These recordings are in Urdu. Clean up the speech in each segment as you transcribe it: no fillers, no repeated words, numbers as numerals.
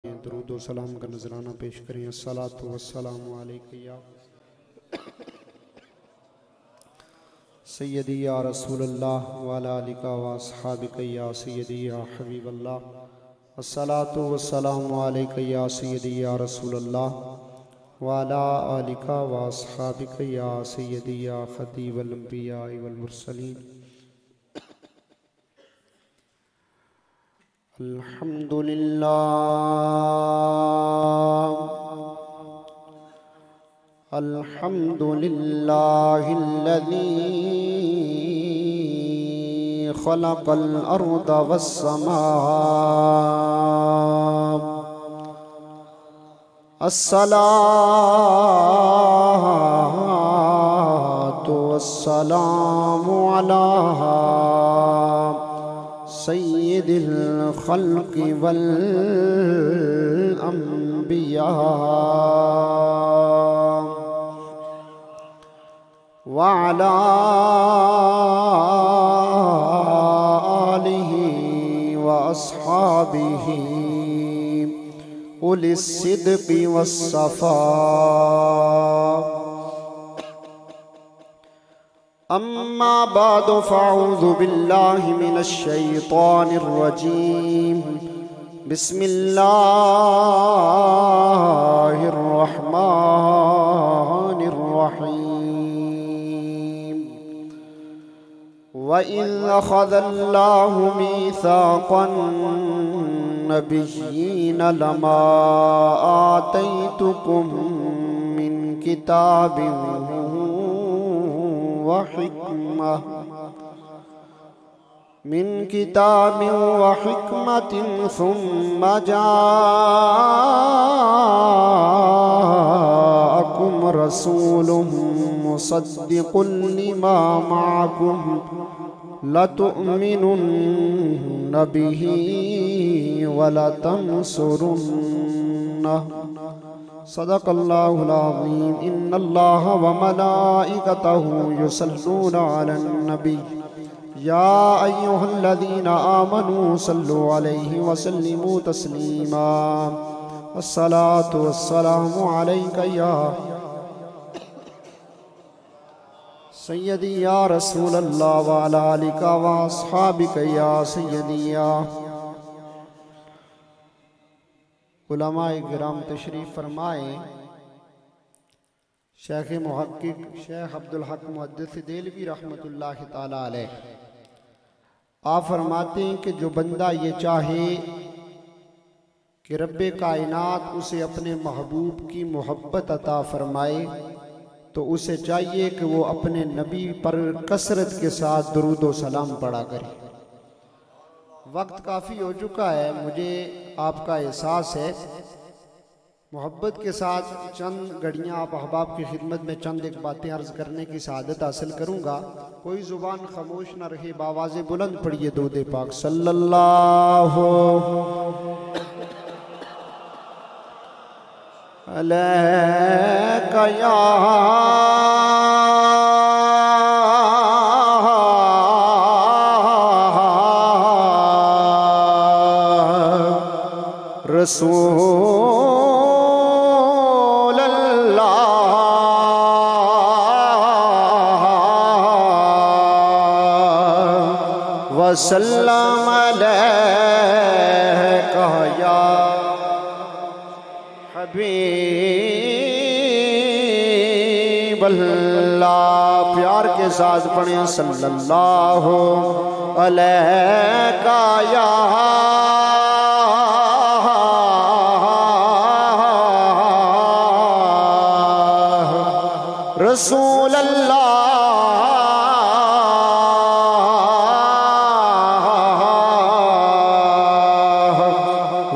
درود و سلام کا نذرانہ پیش کریں۔ الصلاۃ والسلام علیک یا سیدی یا رسول اللہ وعلی آلک و اصحابک یا سیدی یا حبیب اللہ۔ الصلاۃ والسلام علیک یا سیدی یا رسول اللہ وعلی آلک و اصحابک یا سیدی یا خطیب الانبیاء والمرسلین۔ الحمد للہ الحمد للہ الذی خلق الارض والسماء الصلاة والسلام علی سید الخلق والانبیاء وعلى آلہ واصحابہ اولی الصدق والصفاء۔ اما بعد فاعوذ باللہ من الشیطان الرجیم۔ بسم اللہ الرحمن الرحیم۔ وَإِذْ أَخَذَ اللَّهُ مِيثَاقَ النَّبِيِّينَ لَمَا آتَيْتُكُم مِّن كِتَابٍ وحكمة ثم جاءكم رسول مصدق لما معكم لتؤمنن به ولتنصرنه۔ صدق اللہ العظیم۔ ان اللہ وملائکتہ یصلون علی النبی یا ایہا الذین آمنوا صلوا علیہ وسلموا تسلیما۔ الصلاۃ والسلام علیک یا سیدی یا رسول اللہ وعلی آلک واصحابک یا سیدی یا علماء کرام تشریف فرمائیں۔ شیخ محقق شیخ عبدالحق محدث دہلوی رحمۃ اللہ تعالیٰ علیہ آپ فرماتے ہیں کہ جو بندہ یہ چاہے کہ رب کائنات اسے اپنے محبوب کی محبت عطا فرمائے تو اسے چاہیے کہ وہ اپنے نبی پر کثرت کے ساتھ درود و سلام پڑھا کرے۔ وقت کافی ہو چکا ہے، مجھے آپ کا احساس ہے، محبت کے ساتھ چند گھڑیاں آپ احباب کی خدمت میں چند ایک باتیں عرض کرنے کی سعادت حاصل کروں گا۔ کوئی زبان خاموش نہ رہے، بآواز بلند پڑھیے درود پاک صلی اللہ علیہ یا رسول اللہ وسلم علیک یا حبیب اللہ۔ پیار کے ساتھ پڑھیں صلی اللہ علیک یا رسول اللہ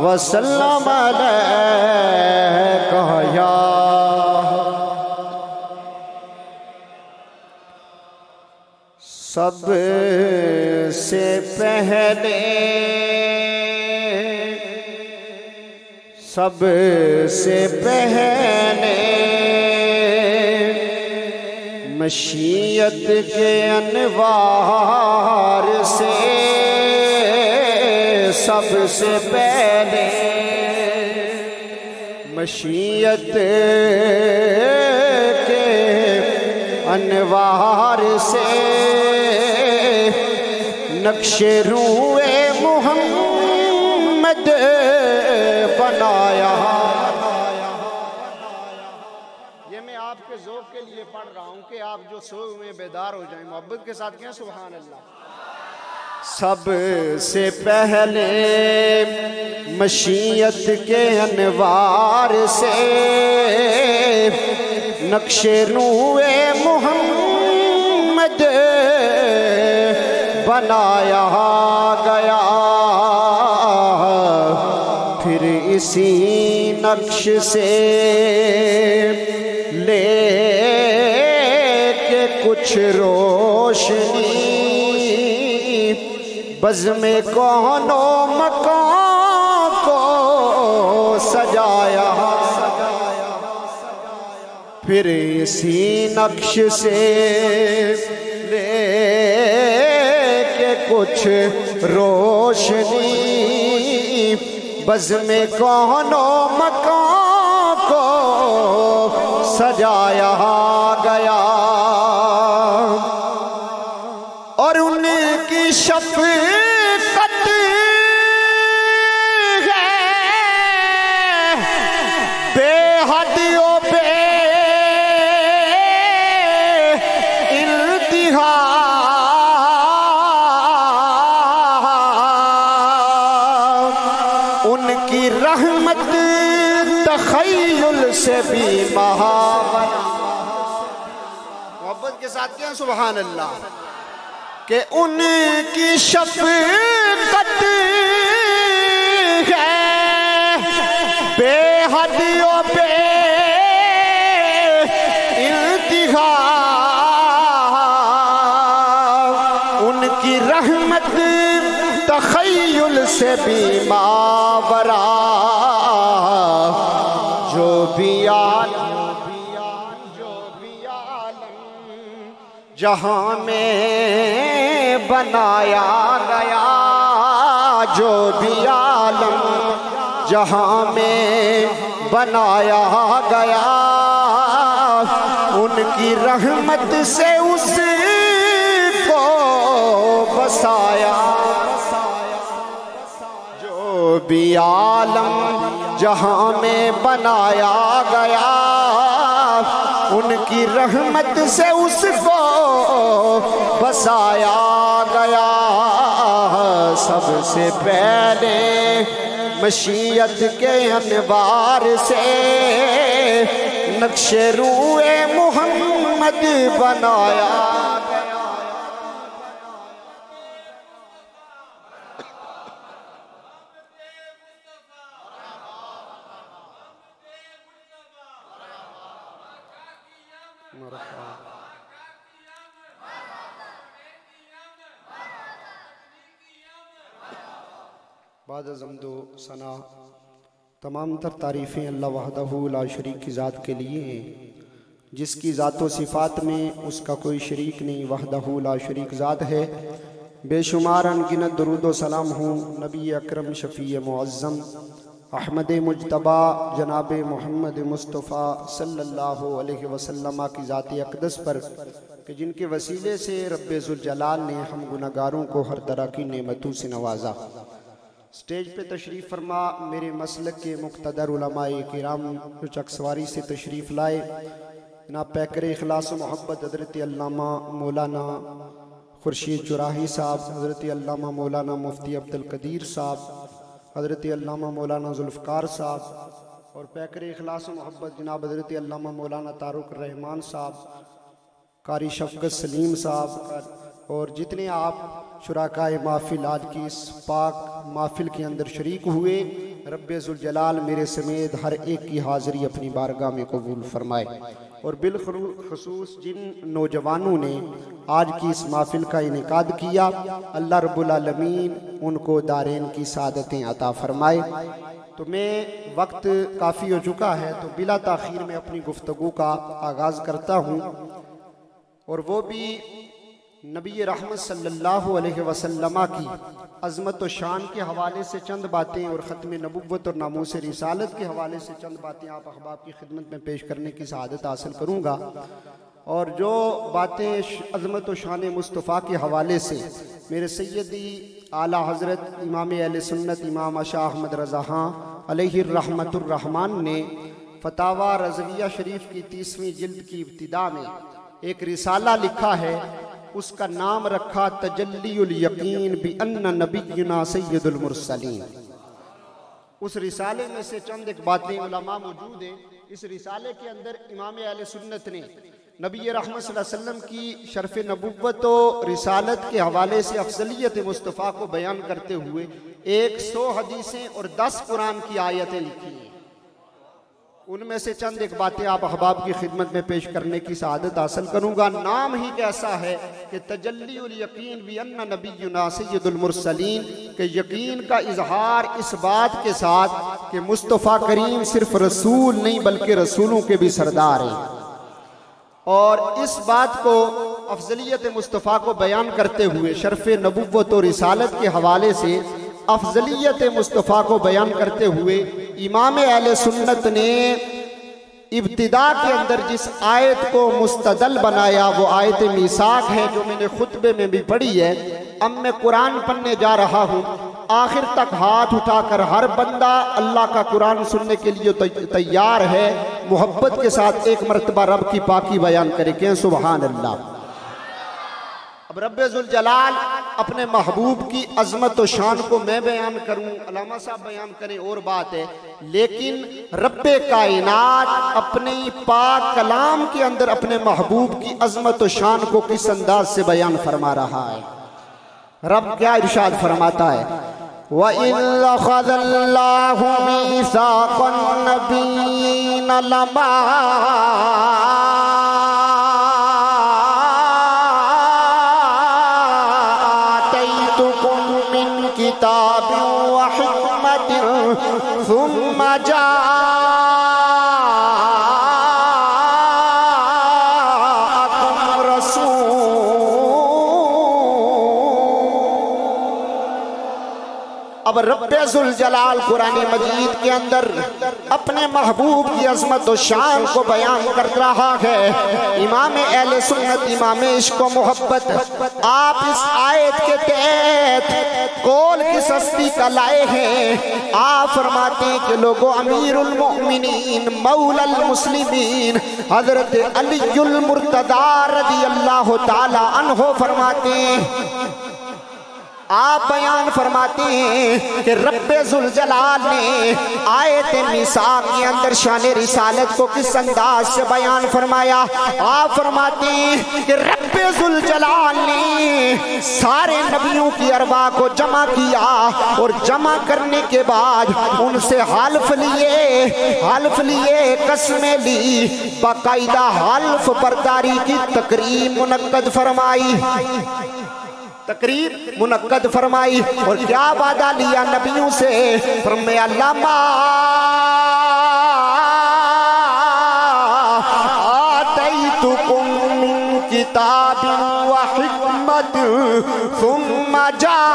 وسلم علیک یا سب سے پہلے مشیت کے انوار سے سب سے پہلے مشیت کے انوار سے نقش روئے محمد بنایا. یہ میں آپ کے ذوق کے لیے پڑھ رہا ہوں کہ آپ جو سوئے میں بیدار ہو جائیں. محبت کے ساتھ کہیں سبحان اللہ. سب سے پہلے مشیت کے انوار سے نقش روئے محمد بنایا گیا. پھر اسی نقش سے لے کے کچھ روشنی بزم کون و مکان کو سجایا. پھر اسی نقش سے لے کے کچھ روشنی بزم کون و مکان کو سجایا گیا. اور ان کی شفقت ہے بے حد و بے انتہا. ان کی رحمت تخیل سے بھی مہا. محبت کے ساتھ کہیں سبحان اللہ. کہ ان کی شفقت ہے بے حد و بے انتہا. ان کی رحمت تخیل سے بھی ماورا. جو بھی عالم جہاں میں بنایا گیا. جو بھی عالم جہاں میں بنایا گیا ان کی رحمت سے اس کو بسایا. جو بھی عالم جہاں میں بنایا گیا ان کی رحمت سے اس کو بسایا گیا. سب سے پہلے مشیت کے انوار سے نقش روئے محمد بنایا. بعد از حمد و ثنا تمام تر تعریفیں اللہ وحدہ لا شریک کی ذات کے لیے ہیں جس کی ذات و صفات میں اس کا کوئی شریک نہیں. وحدہ لا شریک ذات ہے. بے شمار انگنت درود و سلام ہوں نبی اکرم شفیع معظم احمد مجتبی جناب محمد مصطفیٰ صلی اللہ علیہ وسلم کی ذات اقدس پر کہ جن کے وسیلے سے رب ذوالجلال نے ہم گناہگاروں کو ہر طرح کی نعمتوں سے نوازا. سٹیج پہ تشریف فرما میرے مسلک کے مقتدر علماء کرام جو چکسواری سے تشریف لائے. جناب پیکر اخلاص و محبت حضرت علامہ مولانا خورشید چراہی صاحب، حضرت علامہ مولانا مفتی عبدالقدیر صاحب، حضرت علامہ مولانا ذوالفقار صاحب اور پیکر اخلاص و محبت جناب حضرت علامہ مولانا طارق الرحمان صاحب، قاری شفقت سلیم صاحب اور جتنے آپ شرکائے محفل آج کی اس پاک محفل کے اندر شریک ہوئے. رب ذوالجلال میرے سمیت ہر ایک کی حاضری اپنی بارگاہ میں قبول فرمائے. اور بالخصوص جن نوجوانوں نے آج کی اس محفل کا انعقاد کیا اللہ رب العالمین ان کو دارین کی سعادتیں عطا فرمائے. تو میں وقت کافی ہو چکا ہے تو بلا تاخیر میں اپنی گفتگو کا آغاز کرتا ہوں اور وہ بھی نبی رحمت صلی اللہ علیہ وسلم کی عظمت و شان کے حوالے سے چند باتیں اور ختم نبوت اور ناموس رسالت کے حوالے سے چند باتیں آپ احباب کی خدمت میں پیش کرنے کی سعادت حاصل کروں گا، اور جو باتیں عظمت و شان مصطفیٰ کے حوالے سے میرے سیدی اعلیٰ حضرت امام اہل سنت امام شاہ احمد رضا خان علیہ الرحمت الرحمن نے فتاوی رضویہ شریف کی 30ویں جلد کی ابتدا میں ایک رسالہ لکھا ہے، اس کا نام رکھا تجلی الیقین بأن نبینا سید المرسلین۔ اس رسالے میں سے چند ایک باتیں علماء موجود ہیں۔ اس رسالے کے اندر امام اہل سنت نے نبی رحمت صلی اللہ علیہ وسلم کی شرف نبوت و رسالت کے حوالے سے افضلیت مصطفیٰ کو بیان کرتے ہوئے 100 حدیثیں اور 10 قرآن کی آیتیں لکھی ہیں۔ ان میں سے چند ایک باتیں آپ احباب کی خدمت میں پیش کرنے کی سعادت حاصل کروں گا۔ نام ہی کیسا ہے کہ تجلی الیقین بأن نبینا سید المرسلین، کہ یقین کا اظہار اس بات کے ساتھ کہ مصطفیٰ کریم صرف رسول نہیں بلکہ رسولوں کے بھی سردار ہیں، اور اس بات کو افضلیت مصطفیٰ کو بیان کرتے ہوئے شرف نبوت و رسالت کے حوالے سے افضلیت مصطفیٰ کو بیان کرتے ہوئے امام اہل سنت نے ابتدا کے اندر جس آیت کو مستدل بنایا وہ آیت میثاق ہے، جو میں نے خطبے میں بھی پڑھی ہے۔ اب میں قرآن پڑھنے جا رہا ہوں، آخر تک ہاتھ اٹھا کر ہر بندہ اللہ کا قرآن سننے کے لیے تیار ہے، محبت کے ساتھ ایک مرتبہ رب کی پاکی بیان کرے، کہیں سبحان اللہ۔ اب رب ذوالجلال اپنے محبوب کی عظمت و شان کو میں بیان کروں، علامہ صاحب بیان کریں اور بات ہے، لیکن رب کائنات اپنے پاک کلام کے اندر اپنے محبوب کی عظمت و شان کو کس انداز سے بیان فرما رہا ہے۔ رب کیا ارشاد فرماتا ہے؟ وَإِذْ أَخَذَ اللَّهُ مِيثَاقَ النَّبِيِّينَ لَمَا آتَيْتُكُم مِّن كِتَابٍ وَحِكْمَةٍ ثُمَّ اب رب ذوالجلال قرآن مجید کے اندر اپنے محبوب کی عظمت و شان کو بیان کر رہا ہے۔ امام اہل سنت امام عشق و محبت آپ اس آیت کے تحت قول کس ہستی کا لائے ہیں؟ آپ فرماتے ہیں کہ لوگوں، امیر المؤمنین مولا المسلمین حضرت علی المرتضی رضی اللہ تعالی عنہ فرماتے ہیں، آپ بیان فرماتے ہیں کہ رب ذوالجلال نے آیت میثاق کے اندر شان رسالت کو کس انداز سے بیان فرمایا۔ آپ فرماتے ہیں کہ رب ذوالجلال نے سارے نبیوں کی ارواح کو جمع کیا، اور جمع کرنے کے بعد ان سے حلف لیے قسمیں لی، باقاعدہ حلف برداری کی تقریب منعقد فرمائی، اور کیا وعدہ لیا نبیوں سے؟ فرمایا لما آتیتکم من کتاب و حکمت ثم جاءکم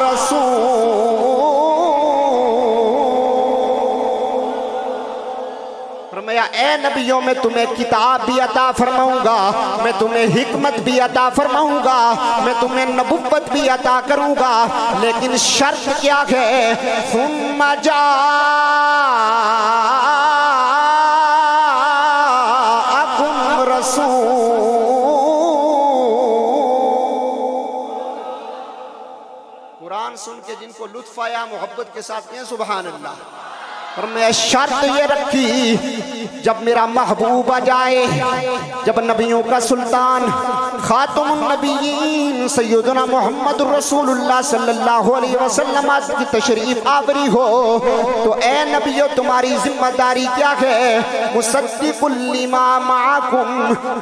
رسول۔ فرمایا اے نبیوں، میں تمہیں کتاب بھی عطا فرماؤں گا، میں تمہیں حکمت بھی عطا فرماؤں گا، میں تمہیں نبوت بھی عطا کروں گا، لیکن شرط کیا ہے؟ ثم جاءکم رسول۔ قرآن سن کے جن کو لطف آیا محبت کے ساتھ کہیں سبحان اللہ۔ اور میں شرط یہ رکھی، جب میرا محبوب آ جائے، جب نبیوں کا سلطان خاتم النبیین سیدنا محمد رسول اللہ صلی اللہ علیہ وسلم کی تشریف آوری ہو، تو اے نبیو تمہاری ذمہ داری کیا ہے؟ مصدق لما معکم،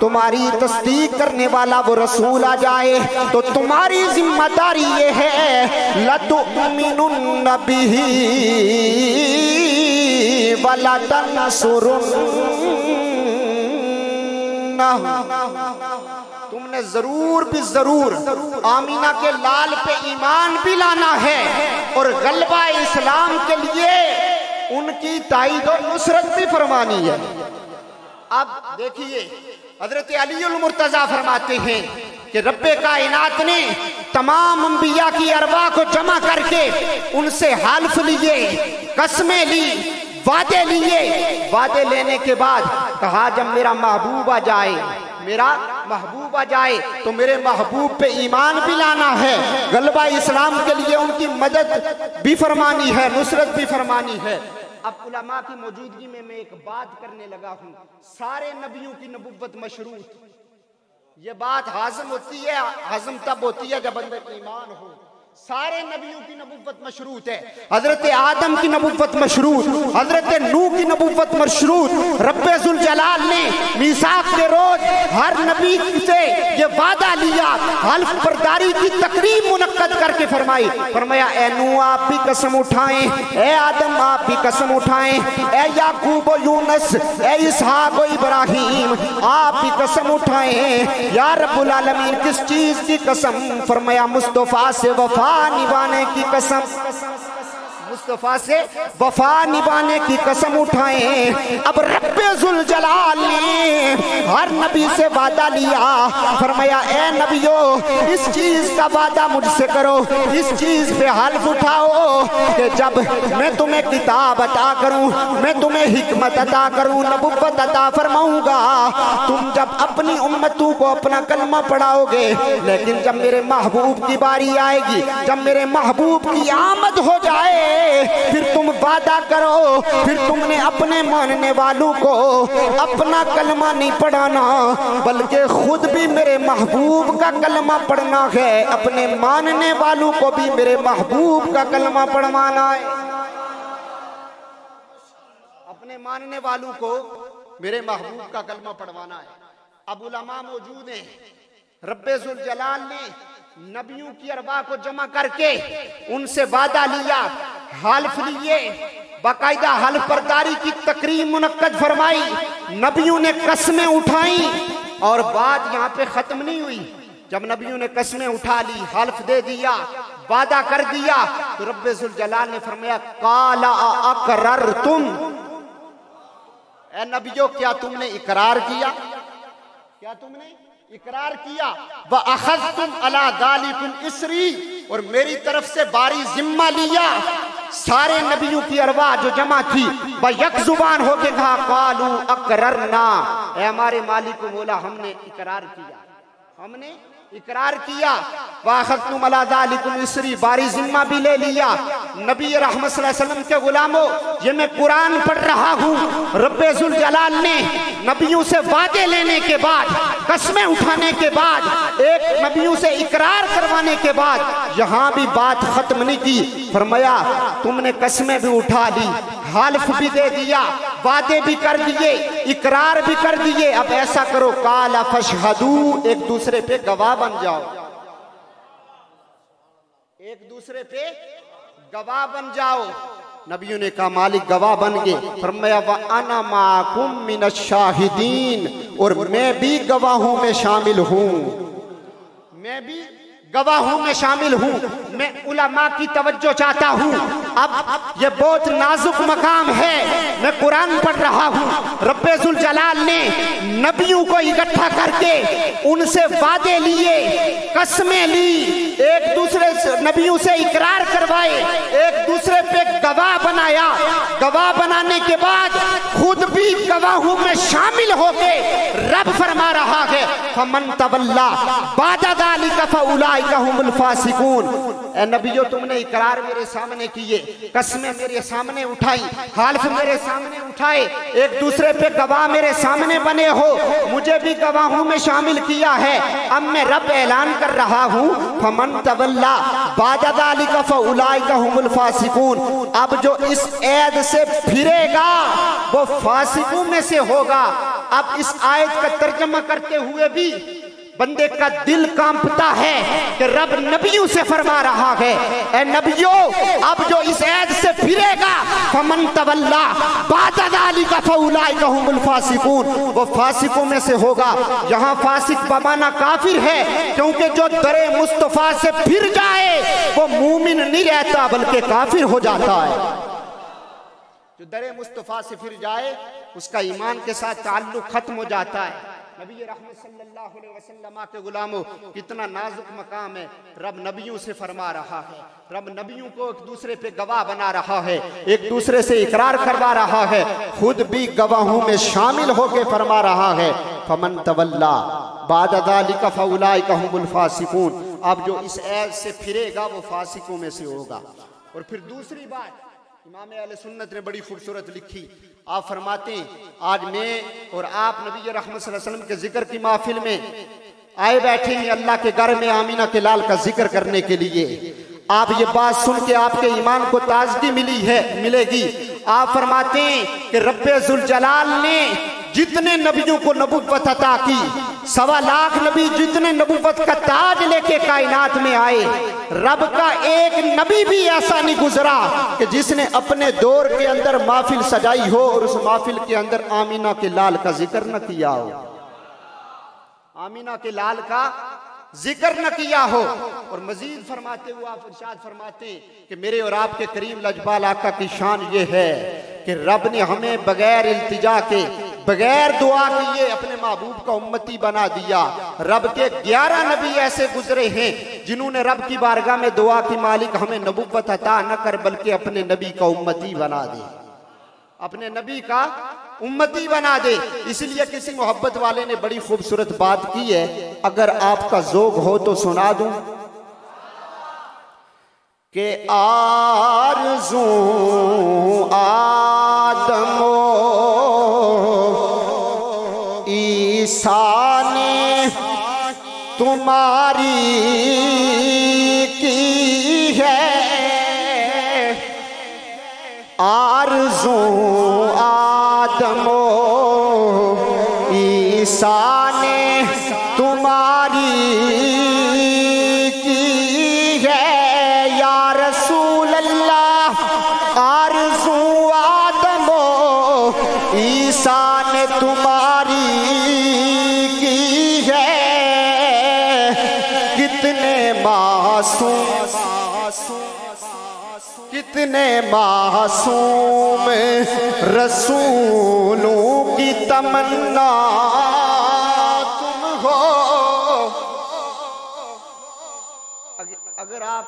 تمہاری تصدیق کرنے والا وہ رسول آ جائے تو تمہاری ذمہ داری یہ ہے لَتُؤْمِنُنَّ بِهِ وَلَتَنْصُرُنَّهُ، تم نے ضرور بھی ضرور آمینہ کے لال پہ ایمان بھی لانا ہے اور غلبہ اسلام کے لیے ان کی تائید و نصرت بھی فرمانی ہے۔ اب دیکھیے حضرت علی المرتضیٰ فرماتے ہیں کہ رب کائنات نے تمام انبیاء کی ارواح کو جمع کر کے ان سے حلف لیے، قسمیں لی، وعدے لیے۔ وعدے لینے کے بعد کہا جب میرا محبوب آ جائے، میرا محبوب آ جائے تو میرے محبوب پہ ایمان بھی لانا ہے، غلبہ اسلام کے لیے ان کی مدد بھی فرمانی ہے، نصرت بھی فرمانی ہے۔ اب علماء کی موجودگی میں ایک بات کرنے لگا ہوں، سارے نبیوں کی نبوت مشروط، یہ بات ہاضم ہوتی ہے، ہاضم تب ہوتی ہے جب اندر ایمان ہو۔ سارے نبیوں کی نبوت مشروط ہے، حضرت آدم کی نبوت مشروط، حضرت نوح کی نبوت مشروط۔ رب ذوالجلال نے میثاق کے روز ہر نبی سے یہ وعدہ لیا، حلف برداری کی تقریب منعقد کر کے فرمایا اے نوح آپ بھی قسم اٹھائیں، اے آدم آپ بھی قسم اٹھائیں، اے یعقوب و یونس، اے اسحاق و ابراہیم آپ بھی قسم اٹھائیں۔ یا رب العالمین کس چیز کی قسم؟ فرمایا مصطفیٰ سے وفا نبھانے کی قسم، مصطفیٰ سے وفا نبھانے کی قسم اٹھائیں۔ اب رب ذوالجلال نے ہر نبی سے وعدہ لیا، فرمایا اے نبیو اس چیز کا وعدہ مجھ سے کرو، اس چیز پہ حلف اٹھاؤ کہ جب میں تمہیں کتاب عطا کروں، میں تمہیں حکمت عطا کروں، نبوت عطا فرماؤں گا، تم جب اپنی امتوں کو اپنا کلمہ پڑھاؤ گے، لیکن جب میرے محبوب کی باری آئے گی، جب میرے محبوب کی آمد ہو جائے پھر تم وعدہ کرو، پھر تم نے اپنے ماننے والوں کو اپنا کلمہ نہیں پڑھانا بلکہ خود بھی میرے محبوب کا کلمہ پڑھنا ہے، اپنے ماننے والوں کو بھی میرے محبوب کا کلمہ پڑھوانا ہے، اپنے ماننے والوں کو میرے محبوب کا کلمہ پڑھوانا ہے۔ اب علماء موجود ہیں، رب ذوالجلال نے نبیوں کی ارواح کو جمع کر کے ان سے وعدہ لیا، حلف لیے، باقاعدہ حلف برداری کی تقریب منعقد فرمائی، نبیوں نے قسمیں اٹھائیں، اور بات یہاں پہ ختم نہیں ہوئی۔ جب نبیوں نے قسمیں اٹھا لی، حلف دے دیا، وعدہ کر دیا، تو رب ذوالجلال نے فرمایا قال اقررتم، اے نبیوں کیا تم نے اقرار کیا؟ کیا تم نے اقرار کیا؟ وَأَخَذْتُمْ عَلَىٰ ذَلِكُمْ إِسْرِي، اور میری طرف سے باری ذمہ لیا۔ سارے نبیوں کی ارواح جو جمع تھی وہ یک زبان ہو کے کہا قَالُوا أَقْرَرْنَا، اے ہمارے مالک و مولا ہم نے اقرار کیا، ہم نے اقرار کیا۔ وَأَخَذْتُمْ عَلَىٰ ذَلِكُمْ إِسْرِي، باری ذمہ بھی لے لیا۔ نبی رحمت صلی اللہ علیہ وسلم کے غلاموں یہ میں قرآن پڑھ رہا ہوں، رب ذوالجلال نے نبیوں سے وعدے لینے کے بعد، قسمیں اٹھانے کے بعد، ایک نبیوں سے اقرار کروانے کے بعد یہاں بھی بات ختم نہیں کی، فرمایا تم نے قسمیں بھی اٹھا لی، حلف بھی دے دیا، وعدے بھی کر دیے، اقرار بھی کر دیے، اب ایسا کرو قال فاشہدوا، ایک دوسرے پہ گواہ بن جاؤ، ایک دوسرے پہ گواہ بن جاؤ۔ نبیوں نے کہا مالک گواہ بن گئے، فرمایا وَأَنَا مَعَكُمْ مِنَ الشَّاهِدِينَ، اور میں بھی گواہوں میں شامل ہوں، میں بھی گواہوں میں شامل ہوں۔ میں علماء کی توجہ چاہتا ہوں، اب یہ بہت نازک مقام ہے، میں قرآن پڑھ رہا ہوں، رب ذوالجلال نے نبیوں کو اکٹھا کر کے ان سے وعدے لیے، قسمیں لی، ایک دوسرے سے نبیوں سے اقرار کروائے، ایک دوسرے پہ گواہ بنایا، گواہ بنانے کے بعد خود بھی گواہوں میں شامل ہو کے رب فرما رہا ہے فَمَن تَوَلَّىٰ بَعْدَ ذَلِكَ فَأُولَٰئِكَ هُمُ الْفَاسِقُونَ، اے نبیو تم نے اقرار میرے سامنے کیے، قسمیں میرے سامنے اٹھائی، حلف میرے سامنے اٹھائے، ایک دوسرے پہ گواہ میرے سامنے بنے ہو، مجھے بھی گواہوں میں شامل کیا ہے، اب میں رب اعلان کر رہا ہوں فَمَن تَوَلَّىٰ بَعْدَ ذَلِكَ فَأُولَٰئِكَ هُمُ الْفَاسِقُونَ، اب جو اس عید سے پھرے گا وہ فاسقوں میں سے ہوگا۔ اب اس آیت کا ترجمہ کرتے ہوئے بھی بندے کا دل کانپتا ہے کہ رب نبیوں سے فرما رہا ہے اے نبیوں اب جو اس عید سے پھرے گا فمن تولا بعد ذلك فاولئک هم الفاسقون، وہ فاسقوں میں سے ہوگا۔ یہاں فاسق بمانا کافر ہے، کیونکہ جو در مصطفیٰ سے پھر جائے وہ مومن نہیں رہتا بلکہ کافر ہو جاتا ہے۔ جو در مصطفیٰ سے پھر جائے اس کا ایمان کے ساتھ تعلق ختم ہو جاتا ہے۔ نبی رحمت صلی اللہ علیہ وسلم کے غلاموں، کتنا نازک مقام ہے۔ رب نبیوں سے فرما رہا ہے، رب نبیوں کو ایک دوسرے پہ گواہ بنا رہا ہے، ایک دوسرے سے اقرار کروا رہا ہے، خود بھی گواہوں میں شامل ہو کے فرما رہا ہے فمن تولا بعد ذلک فاولئک هم الفاسقون۔ اب جو اس عیب سے پھرے گا وہ فاسقوں میں سے ہوگا۔ اور پھر دوسری بات امام اہل سنت نے بڑی خوبصورت لکھی، آپ فرماتے ہیں آج میں اور آپ نبی رحمت صلی اللہ علیہ وسلم کے ذکر کی محفل میں آئے بیٹھے ہیں اللہ کے گھر میں آمینہ کے لال کا ذکر کرنے کے لیے۔ آپ یہ بات سن کے آپ کے ایمان کو تازگی ملے گی۔ آپ فرماتے ہیں کہ رب ذوالجلال نے جتنے نبیوں کو نبوت عطا کی، 1.25 لاکھ نبی جتنے نبوت کا تاج لے کے کائنات میں آئے، رب کا ایک نبی بھی ایسا نہیں گزرا کہ جس نے اپنے دور کے اندر محفل سجائی ہو اور اس محفل کے اندر آمینہ کے لال کا ذکر نہ کیا ہو، آمینہ کے لال کا ذکر نہ کیا ہو۔ اور مزید فرماتے ہوئے آپ ارشاد فرماتے ہیں کہ میرے اور آپ کے کریم لجپال آقا کی شان یہ ہے کہ رب نے ہمیں بغیر التجا کے، بغیر دعا کیے اپنے محبوب کا امتی بنا دیا۔ رب کے 11 نبی ایسے گزرے ہیں جنہوں نے رب کی بارگاہ میں دعا کی مالک ہمیں نبوت عطا نہ کر بلکہ اپنے نبی کا امتی بنا دے، اپنے نبی کا امتی بنا دے۔ اس لیے کسی محبت والے نے بڑی خوبصورت بات کی ہے، اگر آپ کا ذوق ہو تو سنا دوں کہ آرزو آدم و عیسیٰ نے تمہاری کی ہے، آرزو آدم و عیسیٰ نے تمہاری کی ہے، یا رسول اللہ آرزو آدم و عیسیٰ نے تمہاری کی ہے، کتنے معصوم رسولوں کی تمنا تم ہو۔ اگر آپ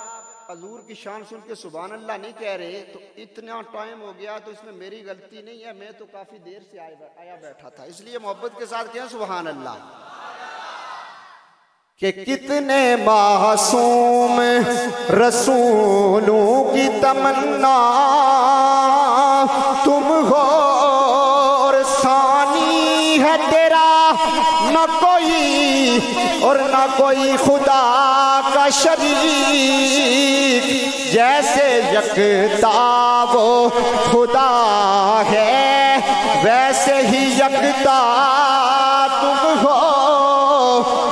حضور کی شان سن کے سبحان اللہ نہیں کہہ رہے تو اتنا ٹائم ہو گیا تو اس میں میری غلطی نہیں ہے، میں تو کافی دیر سے آیا بیٹھا تھا، اس لیے محبت کے ساتھ کہیں سبحان اللہ۔ کہ کتنے معصوم رسولوں کی تمنا تم ہو، اور ثانی ہے تیرا نہ کوئی اور نہ کوئی خدا کا شریک، جیسے یکتا وہ خدا ہے ویسے ہی یکتا تم ہو،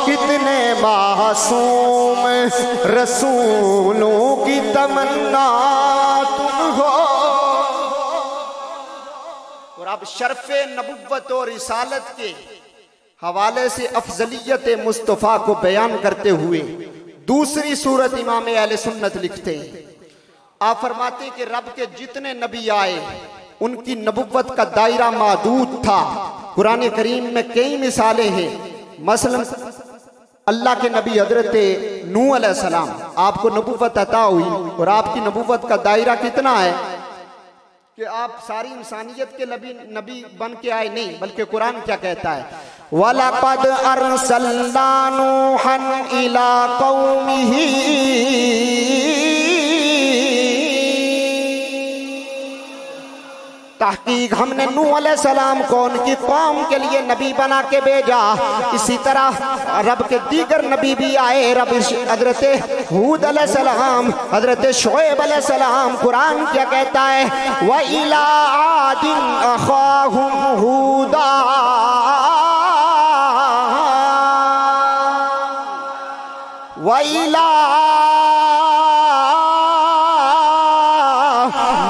کتنے معصوم رسولوں کی تمنا تم ہو۔ اور اب شرف نبوت اور رسالت کے حوالے سے افضلیت مصطفیٰ کو بیان کرتے ہوئے دوسری صورت امام اہل سنت لکھتے ہیں، آپ فرماتے ہیں کہ رب کے جتنے نبی آئے ان کی نبوت کا دائرہ محدود تھا۔ قرآن کریم میں کئی مثالیں ہیں، مثلا اللہ کے نبی حضرت نوح علیہ السلام، آپ کو نبوت عطا ہوئی اور آپ کی نبوت کا دائرہ کتنا ہے کہ آپ ساری انسانیت کے نبی بن کے آئے نہیں، بلکہ قرآن کیا کہتا ہے وَلَقَدْ أَرْسَلْنَا نُوحًا إِلَىٰ قَوْمِهِ، تحقیق ہم نے نوح علیہ السلام کو ان کی قوم کے لیے نبی بنا کے بھیجا۔ اسی طرح رب کے دیگر نبی بھی آئے، حضرت ہود علیہ السلام، حضرت شعیب علیہ السلام۔ قرآن کیا کہتا ہے وَإِلَىٰ عَادٍ أَخَاهُمْ هُودًا وَإِلَىٰ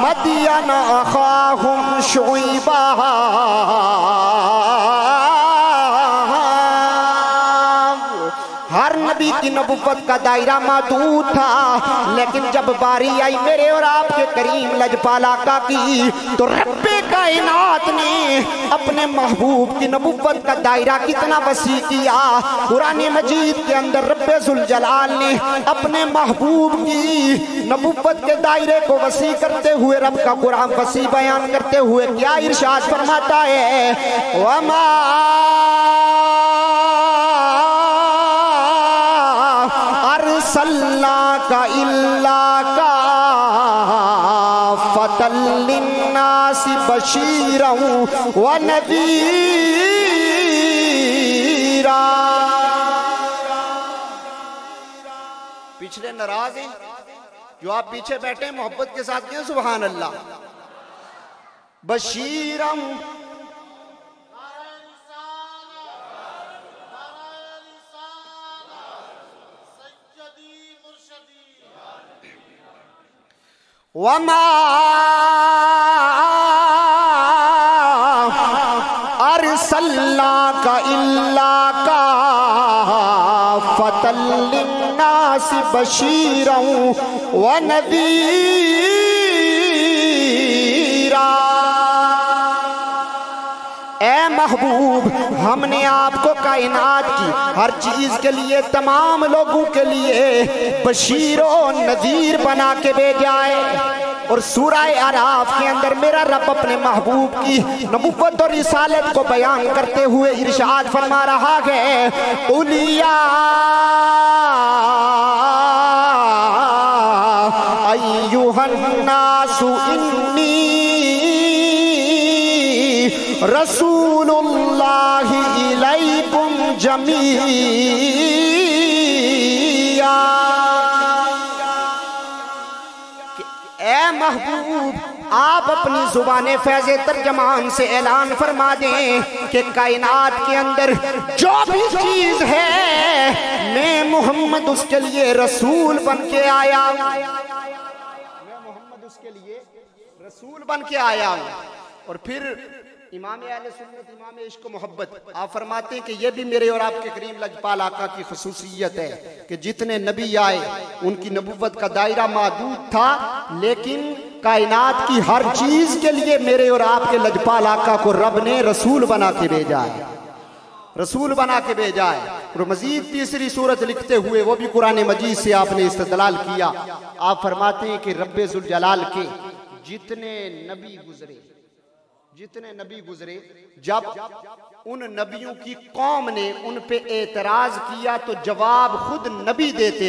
مَدْيَنَ مدین اخاہم شعیبا ہر نبی کی نبوت کا دائرہ محدود تھا، لیکن جب باری آئی میرے اور آپ کے کریم لجپال آقا کی تو رب کائنات نے اپنے محبوب کی نبوت کا دائرہ کتنا وسیع کیا۔ قرآن مجید کے اندر رب ذوالجلال نے اپنے محبوب کی نبوت کے دائرے کو وسیع کرتے ہوئے رب کا قرآن وسیع بیان کرتے ہوئے کیا ارشاد فرماتا ہے، وَمَا أَرْسَلْنَاكَ إِلَّا كَافَّةً لِلنَّاسِ بَشِيرًا وَنَذِيرًا۔ پچھلے ناراض ہیں جو آپ پیچھے بیٹھے ہیں، محبت کے ساتھ کہیں سبحان اللہ۔ بشیرًا وَمَا أَرْسَلْنَاكَ إِلَّا كَافَّةً لِلنَّاسِ بَشِيرًا وَنَذِيرًا۔ اے محبوب، ہم نے آپ کو کائنات کی ہر چیز کے لیے، تمام لوگوں کے لیے بشیر و نذیر بنا کے بھیجا ہے۔ اور سورہ اعراف کے اندر میرا رب اپنے محبوب کی نبوت اور رسالت کو بیان کرتے ہوئے ارشاد فرما رہا ہے، قُلْ يَا أَيُّهَا النَّاسُ إِنِّي رسول اللہ الیکم جمیعا۔ اے محبوب، آپ اپنی زبان فیض ترجمان سے اعلان فرما دیں کہ کائنات کے اندر جو بھی چیز ہے میں محمد اس کے لیے رسول بن کے آیا ہوں، میں محمد اس کے لیے رسول بن کے آیا ہوں۔ اور پھر امام اہل سنت، امام عشق و محبت، آپ فرماتے ہیں کہ یہ بھی میرے اور آپ کے کریم لجپال آقا کی خصوصیت ہے کہ جتنے نبی آئے ان کی نبوت کا دائرہ محدود تھا، لیکن کائنات کی ہر چیز کے لیے میرے اور آپ کے لجپال آقا کو رب نے رسول بنا کے بھیجا ہے، رسول بنا کے بھیجا ہے۔ اور مزید تیسری صورت لکھتے ہوئے وہ بھی قرآن مجید سے آپ نے استدلال کیا۔ آپ فرماتے ہیں کہ رب ذوالجلال کے جتنے نبی گزرے جب ان نبیوں کی قوم نے ان پہ اعتراض کیا تو جواب خود نبی دیتے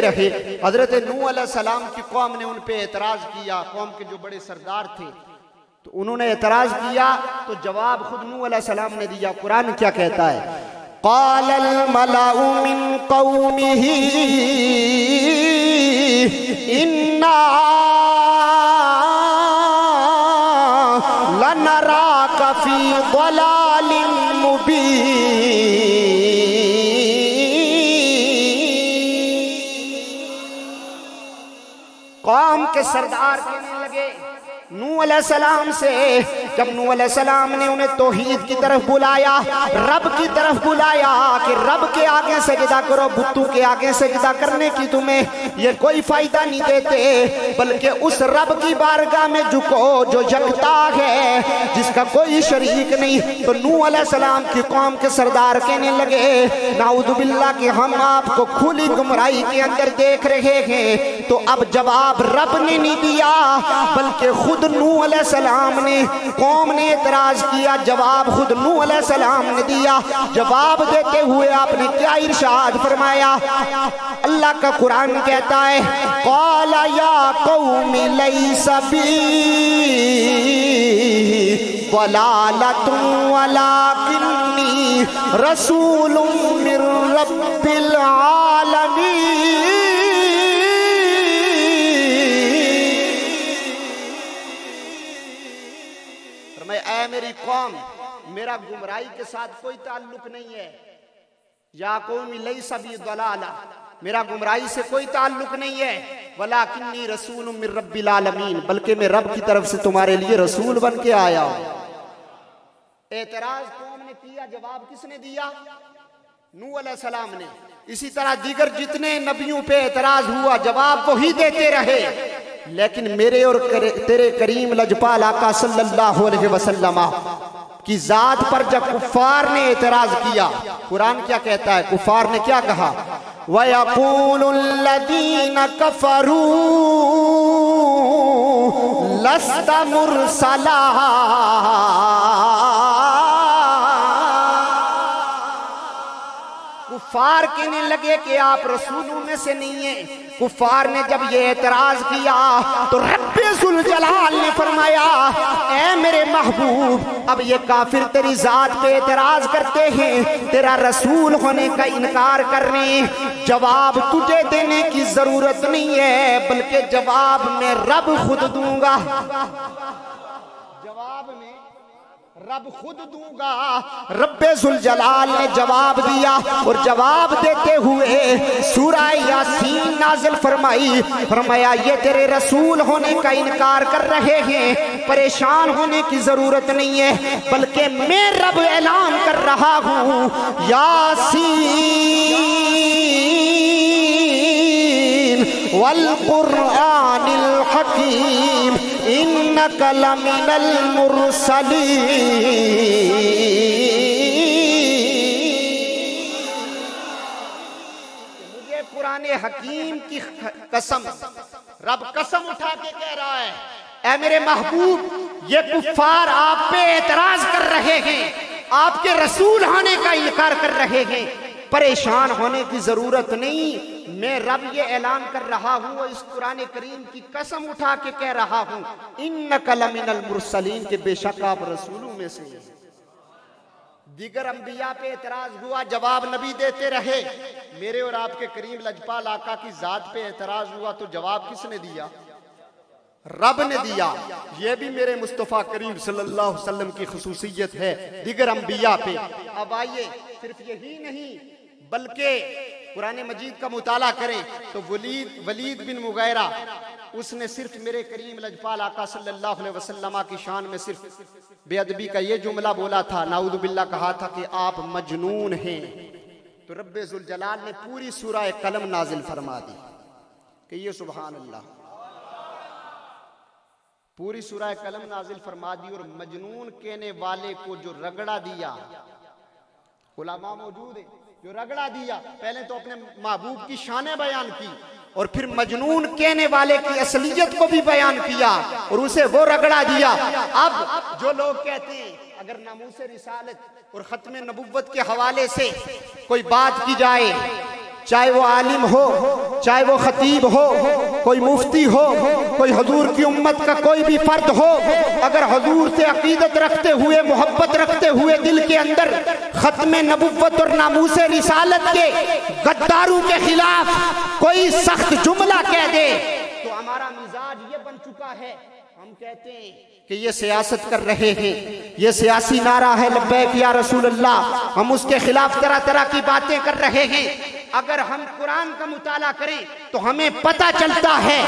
رہے، حضرت نوح علیہ السلام کی قوم نے ان پہ اعتراض کیا، قوم کے جو بڑے سردار تھے تو انہوں نے اعتراض کیا تو جواب خود نوح علیہ السلام نے دیا۔ قرآن کیا کہتا ہے، قال الملأ من قومه انا لنراك في ضلال مبين۔ قوم کے سردار کہنے لگے نوح علیہ السلام سے، جب نوح علیہ السلام نے انہیں توحید کی طرف بلایا، رب کی طرف بلایا کہ رب کے آگے سجدہ کرو، بتوں کے آگے سجدہ کرنے کی تمہیں یہ کوئی فائدہ نہیں دیتے، بلکہ اس رب کی بارگاہ میں جھکو جو یکتا ہے، جس کا کوئی شریک نہیں۔ تو نوح علیہ السلام کی قوم کے سردار کہنے لگے نعوذ باللہ کہ ہم آپ کو کھلی گمراہی کے اندر دیکھ رہے ہیں۔ تو اب جواب رب نے نہیں دیا بلکہ خود نوح علیہ السلام نے، قوم نے اعتراض کیا، جواب خود نوح علیہ السلام نے دیا۔ جواب دیتے ہوئے آپ نے کیا ارشاد فرمایا؟ اللہ کا قرآن کہتا ہے، قال یا قوم لیس بی ضلالۃ ولکنی رسول من رب العالمین۔ اے میری قوم، میرا گمراہی کے ساتھ کوئی تعلق نہیں ہے۔ یا قوم لیس بی ضلالہ، میرا گمراہی سے کوئی تعلق نہیں ہے، وَلَكِنِّي رَسُولٌ مِّن رَّبِّ الْعَالَمِينَ، بلکہ میں رب کی طرف سے تمہارے لیے رسول بن کے آیا ہوں۔ اعتراض قوم نے کیا، جواب کس نے دیا؟ نوح علیہ السلام نے۔ اسی طرح دیگر جتنے نبیوں پہ اعتراض ہوا جواب وہی دیتے رہے، لیکن میرے اور تیرے کریم لجپال آقا صلی اللہ علیہ وسلم کی ذات پر جب کفار نے اعتراض کیا، قرآن کیا کہتا ہے؟ کفار نے کیا کہا؟ وَيَقُولُ الَّذِينَ كَفَرُوا لَسْتَ مُرْسَلًا، کفار کہنے لگے کہ آپ رسولوں میں سے نہیں ہیں۔ کفار نے جب یہ اعتراض کیا تو رب ذوالجلال نے فرمایا اے میرے محبوب، اب یہ کافر تیری ذات پہ اعتراض کرتے ہیں، تیرا رسول ہونے کا انکار کر رہے ہیں، جواب تجھے دینے کی ضرورت نہیں ہے، بلکہ جواب میں رب خود دوں گا، جواب میں رب خود دوں گا۔ رب ذوالجلال نے جواب دیا، اور جواب دیتے ہوئے سورہ یاسین نازل فرمائی، فرمایا یہ تیرے رسول ہونے کا انکار کر رہے ہیں، پریشان ہونے کی ضرورت نہیں ہے، بلکہ میں رب اعلان کر رہا ہوں یاسین والقرآن الحکیم انک لمن المرسلین۔ مجھے قرآن حکیم کی قسم، رب قسم اٹھا کے کہہ رہا ہے اے میرے محبوب، یہ کفار آپ پہ اعتراض کر رہے ہیں، آپ کے رسول ہونے کا انکار کر رہے ہیں، پریشان ہونے کی ضرورت نہیں، میں رب یہ اعلان کر رہا ہوں اور اس قرآن کریم کی قسم اٹھا کے کہہ رہا ہوں انک لمن المرسلین، کہ بے شک آپ رسولوں میں سے ہیں۔ دیگر انبیاء پہ اعتراض ہوا، جواب نبی دیتے رہے، میرے اور آپ کے کریم لجپال آقا کی ذات پہ اعتراض ہوا تو جواب کس نے دیا؟ رب نے دیا۔ یہ بھی میرے مصطفیٰ کریم صلی اللہ علیہ وسلم کی خصوصیت ہے دیگر انبیاء پہ۔ اب آئیے، صرف یہی نہیں بلکہ قرآن مجید کا مطالعہ کریں تو ولید بن مغیرہ، اس نے صرف میرے کریم لجپال آقا صلی اللہ علیہ وسلم کی شان میں صرف بے ادبی کا یہ جملہ بولا تھا، نعوذ باللہ کہا تھا کہ آپ مجنون ہیں، تو رب ذوالجلال نے پوری سورہ قلم نازل فرما دی کہ یہ سبحان اللہ، پوری سورہ قلم نازل فرما دی، اور مجنون کہنے والے کو جو رگڑا دیا، علماء موجود ہیں، جو رگڑا دیا، پہلے تو اپنے محبوب کی شانیں بیان کی اور پھر مجنون کہنے والے کی اصلیت کو بھی بیان کیا اور اسے وہ رگڑا دیا۔ اب جو لوگ کہتے ہیں اگر ناموس رسالت اور ختم نبوت کے حوالے سے کوئی بات کی جائے، چاہے وہ عالم ہو، چاہے وہ خطیب ہو، کوئی مفتی ہو، کوئی حضور کی امت کا کوئی بھی فرد ہو، اگر حضور سے عقیدت رکھتے ہوئے، محبت رکھتے ہوئے دل کے اندر ختم نبوت اور ناموس رسالت کے غداروں کے خلاف کوئی سخت جملہ کہہ دے تو ہمارا مزاج یہ بن چکا ہے، ہم کہتے ہیں کہ یہ سیاست کر رہے ہیں، یہ سیاسی نعرہ ہے لبیک یا رسول اللہ، ہم اس کے خلاف طرح طرح کی باتیں کر رہے ہیں۔ اگر ہم قرآن کا مطالعہ کریں تو ہمیں پتہ چلتا ہے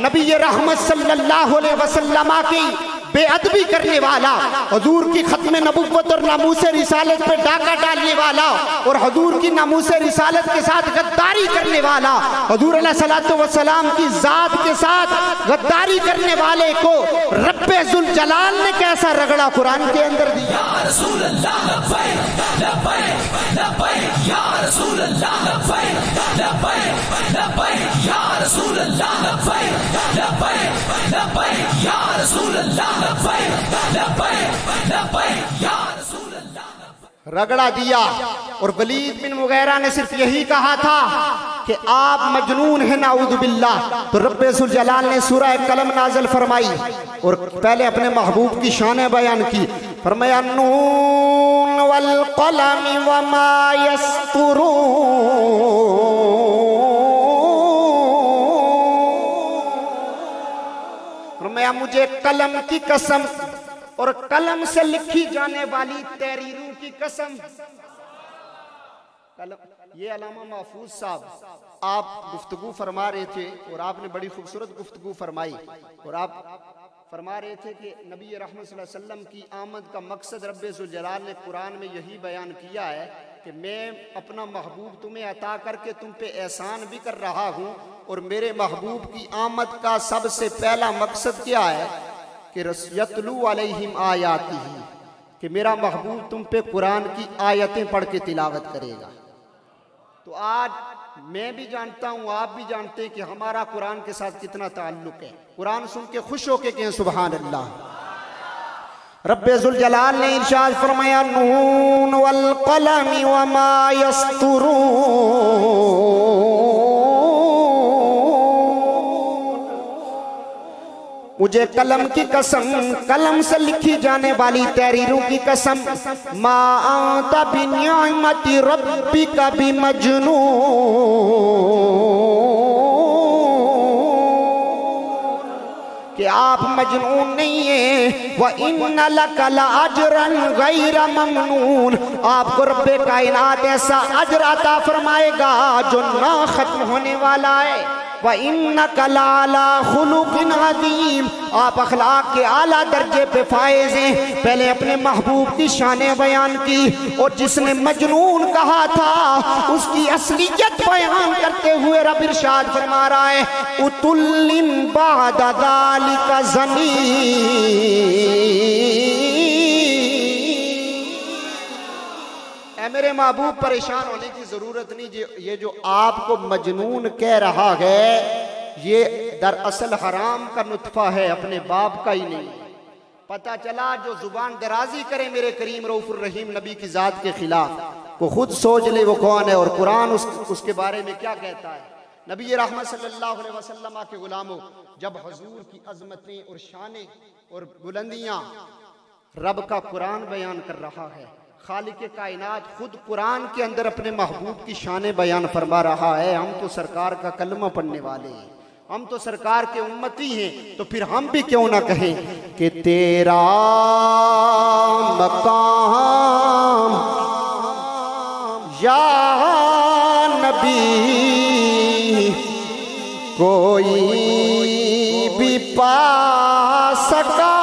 نبی رحمت صلی اللہ علیہ وسلم کی بے ادبی کرنے والا، حضور کی ختم نبوت اور ناموس رسالت پہ ڈاکہ ڈالنے والا اور حضور کی ناموس رسالت کے ساتھ غداری کرنے والا، حضور علیہ السلام کی ذات کے ساتھ غداری کرنے والے کو رب ذوالجلال نے کیسا رگڑا قرآن کے اندر دیا۔ یا رسول اللہ لبیک لبیک لبیک، یا رسول اللہ لبیک لبیک لبیک، یا رسول اللہ لبیک لبیک لبیک، یا رسول اللہ رگڑا دیا۔ اور ولید بن مغیرہ نے صرف یہی کہا تھا کہ آپ مجنون ہیں نعوذ باللہ، تو رب ذوالجلال نے سورہ قلم نازل فرمائی اور پہلے اپنے محبوب کی شانیں بیان کی، فرمایا نون والقلم وما یسطرون، فرمایا مجھے قلم کی قسم اور قلم سے لکھی جانے والی تحریروں کی قسم، یہ علامہ محفوظ صاحب آپ گفتگو فرما رہے تھے اور آپ نے بڑی خوبصورت گفتگو فرمائی، اور آپ فرما رہے تھے کہ نبی رحمت صلی اللہ علیہ وسلم کی آمد کا مقصد رب ذوالجلال نے قرآن میں یہی بیان کیا ہے کہ میں اپنا محبوب تمہیں عطا کر کے تم پہ احسان بھی کر رہا ہوں، اور میرے محبوب کی آمد کا سب سے پہلا مقصد کیا ہے کہ یتلو علیہم آیاتہ، کہ میرا محبوب تم پہ قرآن کی آیتیں پڑھ کے تلاوت کرے گا۔ تو آج میں بھی جانتا ہوں، آپ بھی جانتے ہیں کہ ہمارا قرآن کے ساتھ کتنا تعلق ہے۔ قرآن سن کے خوش ہو کے کہیں سبحان اللہ۔ رب ذوالجلال نے ارشاد فرمایا نون والقلم وما یسطرون، مجھے قلم کی قسم، قلم سے لکھی جانے والی تحریروں کی قسم، ما انت بنعمت ربک بمجنون، کہ آپ مجنون نہیں ہیں، وَإِنَّ لَكَ لَأَجْرًا غَيْرَ مَمْنُونَ، آپ کو رب کائنات ایسا اجر عطا فرمائے گا جو نہ ختم ہونے والا ہے۔ وَإِنَّكَ لَعَلَىٰ خُلُقٍ عَظِيمٍ، آپ اخلاق کے اعلیٰ درجے پہ فائز ہیں۔ پہلے اپنے محبوب کی شانیں بیان کی، اور جس نے مجنون کہا تھا اس کی اصلیت بیان کرتے ہوئے رب ارشاد فرما رہا ہے اُتُلٍ بَعْدَ ذَلِكَ زَنِيمٍ۔ اے میرے محبوب پریشان ہونے کی ضرورت نہیں، یہ جو آپ کو مجنون کہہ رہا ہے یہ دراصل حرام کا نطفہ ہے، اپنے باپ کا ہی نہیں۔ پتہ چلا جو زبان درازی کرے میرے کریم رؤوف الرحیم نبی کی ذات کے خلاف، کو خود سوچ لے وہ کون ہے، اور قرآن اس کے بارے میں کیا کہتا ہے۔ نبی رحمت صلی اللہ علیہ وسلم کے غلاموں، جب حضور کی عظمتیں اور شانیں اور بلندیاں رب کا قرآن بیان کر رہا ہے، خالق کائنات خود قرآن کے اندر اپنے محبوب کی شانیں بیان فرما رہا ہے، ہم تو سرکار کا کلمہ پڑھنے والے ہیں، ہم تو سرکار کے امتی ہیں، تو پھر ہم بھی کیوں نہ کہیں کہ تیرا مقام یا نبی کوئی بھی پا سکا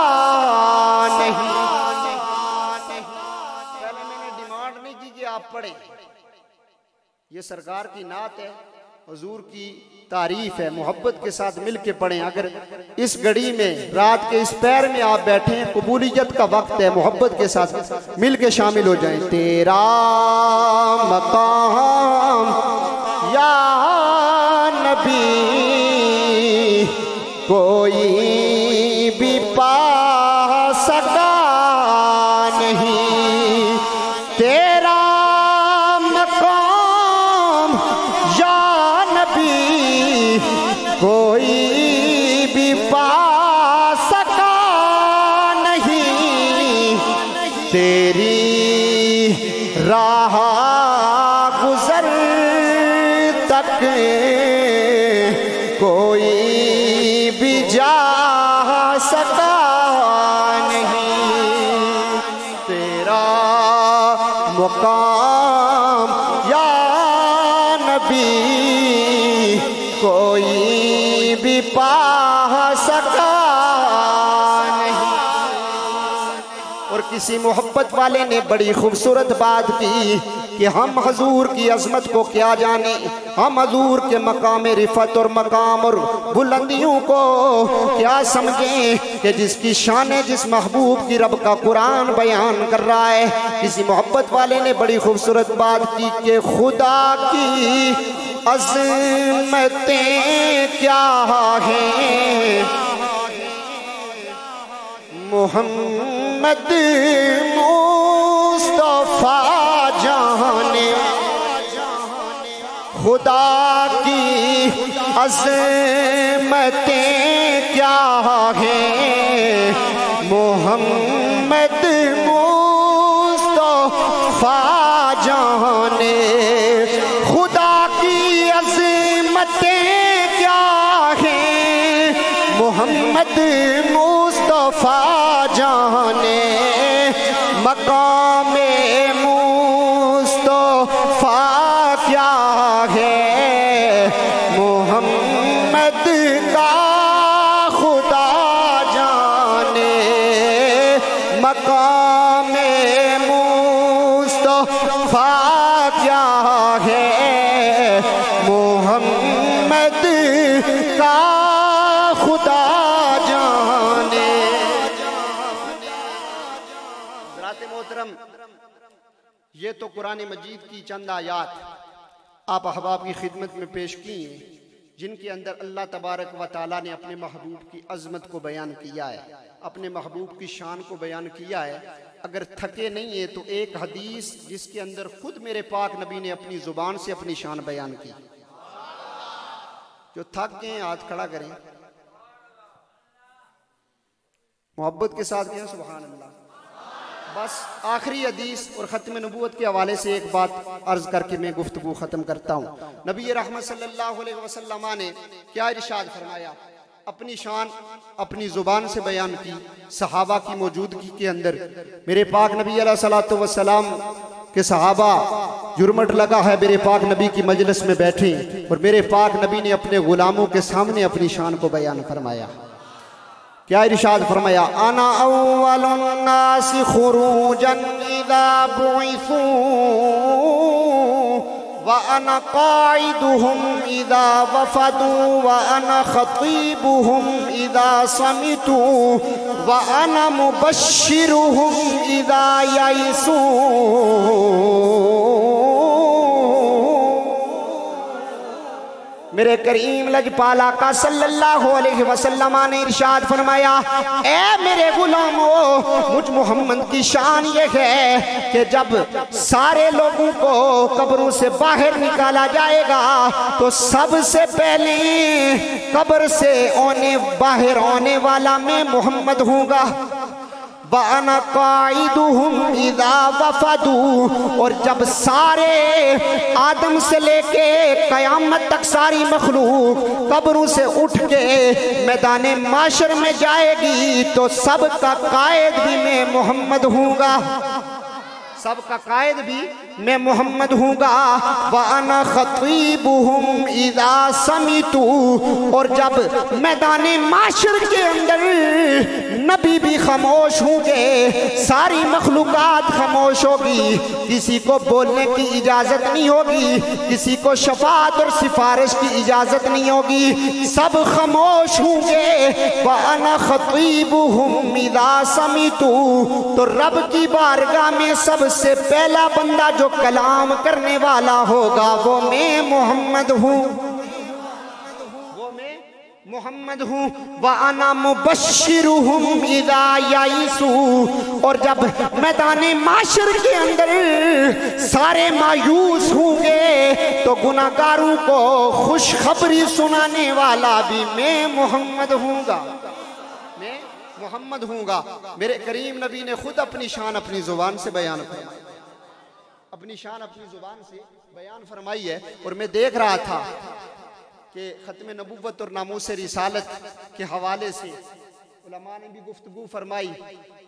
نہیں۔ پڑھیں، یہ سرکار کی نعت ہے، حضور کی تعریف ہے، محبت کے ساتھ مل کے پڑھیں۔ اگر اس گھڑی میں رات کے اس پیر میں آپ بیٹھے ہیں، قبولیت کا وقت ہے، محبت کے ساتھ مل کے شامل ہو جائیں۔ تیرا مقام یا نبی کوئی بھی پا سکا نہیں، تیرا کوئی بھی پا سکا نہیں، تیری راہ گزر تک کوئی بھی جا سکا نہیں، تیرا مقام یا نبی کوئی بھی پا سکا نہیں۔ اور کسی محبت والے نے بڑی خوبصورت بات کی کہ ہم حضور کی عظمت کو کیا جانے، ہم حضور کے مقام رفعت اور مقام اور بلندیوں کو کیا سمجھیں کہ جس کی شان جس محبوب کی رب کا قرآن بیان کر رہا ہے۔ کسی محبت والے نے بڑی خوبصورت بات کی کہ خدا کی عظمتیں کیا ہیں، محمد مصطفیٰ جانے، خدا کی عظمتیں کیا ہیں، محمد مصطفیٰ جانے، خدا کی عظمتیں کیا ہیں، محمد مصطفیٰ جانے، مقام مصطفیٰ محمد کا خدا جانے مقام مصطفیٰ کیا ہے محمد کا خدا جانے۔ حضرات محترم، یہ تو قرآن مجید کی چند آیات آپ احباب کی خدمت میں پیش کی ہیں جن کے اندر اللہ تبارک و تعالیٰ نے اپنے محبوب کی عظمت کو بیان کیا ہے، اپنے محبوب کی شان کو بیان کیا ہے۔ اگر تھکے نہیں ہیں تو ایک حدیث جس کے اندر خود میرے پاک نبی نے اپنی زبان سے اپنی شان بیان کی، جو تھک گئے ہیں ہاتھ کھڑا کریں، محبت کے ساتھ کہیں سبحان اللہ۔ بس آخری حدیث اور ختم نبوت کے حوالے سے ایک بات عرض کر کے میں گفتگو ختم کرتا ہوں۔ نبی رحمت صلی اللہ علیہ وسلم نے کیا ارشاد فرمایا؟ اپنی شان اپنی زبان سے بیان کی، صحابہ کی موجودگی کے اندر۔ میرے پاک نبی علیہ الصلوۃ والسلام کے صحابہ جرمٹ لگا ہے میرے پاک نبی کی مجلس میں بیٹھے، اور میرے پاک نبی نے اپنے غلاموں کے سامنے اپنی شان کو بیان فرمایا۔ کیا ارشاد فرمایا؟ انا اول الناس خروجا اذا بعثوا وانا قائدهم اذا وفدوا وانا خطيبهم اذا صمتوا وانا مبشرهم اذا يئسوا۔ میرے کریم لجپال آقا صلی اللہ علیہ وسلم نے ارشاد فرمایا، اے میرے غلاموں، مجھ محمد کی شان یہ ہے کہ جب سارے لوگوں کو قبروں سے باہر نکالا جائے گا تو سب سے پہلے قبر سے باہر آنے والا میں محمد ہوں گا۔ وَأَنَا قَائِدُهُمْ إِذَا وَفَدُوا، اور جب سارے آدم سے لے کے قیامت تک ساری مخلوق قبروں سے اٹھ کے میدان معاشر میں جائے گی تو سب کا قائد بھی میں محمد ہوں گا، سب کا قائد بھی میں محمد ہوں گا۔ وَأَنَا خَطِيبُهُمْ إِذَا سَمِتُوا، اور جب میدان معاشر کے اندر نبی بھی خاموش ہوں گے، ساری مخلوقات خاموش ہوگی، کسی کو بولنے کی اجازت نہیں ہوگی، کسی کو شفاعت اور سفارش کی اجازت نہیں ہوگی، سب خاموش ہوں گے۔ وَأَنَا خَطِيبُهُمْ إِذَا سَمِتُوا، تو رب کی بارگاہ میں سب سے پہلا بندہ جو کلام کرنے والا ہوگا وہ میں محمد ہوں، وہ میں محمد ہوں۔ وَأَنَا مُبَشِّرُهُمْ إِذَا يَئِسُوا، اور جب میدان معاشر کے اندر سارے مایوس ہوں گے تو گناہگاروں کو خوشخبری سنانے والا بھی میں محمد ہوں گا، میں محمد ہوں گا۔ میرے کریم نبی نے خود اپنی شان اپنی زبان سے بیان فرمائی، اپنی شان اپنی زبان سے بیان فرمائی ہے۔ اور میں دیکھ رہا تھا کہ ختم نبوت اور ناموس رسالت کے حوالے سے علماء نے بھی گفتگو فرمائی،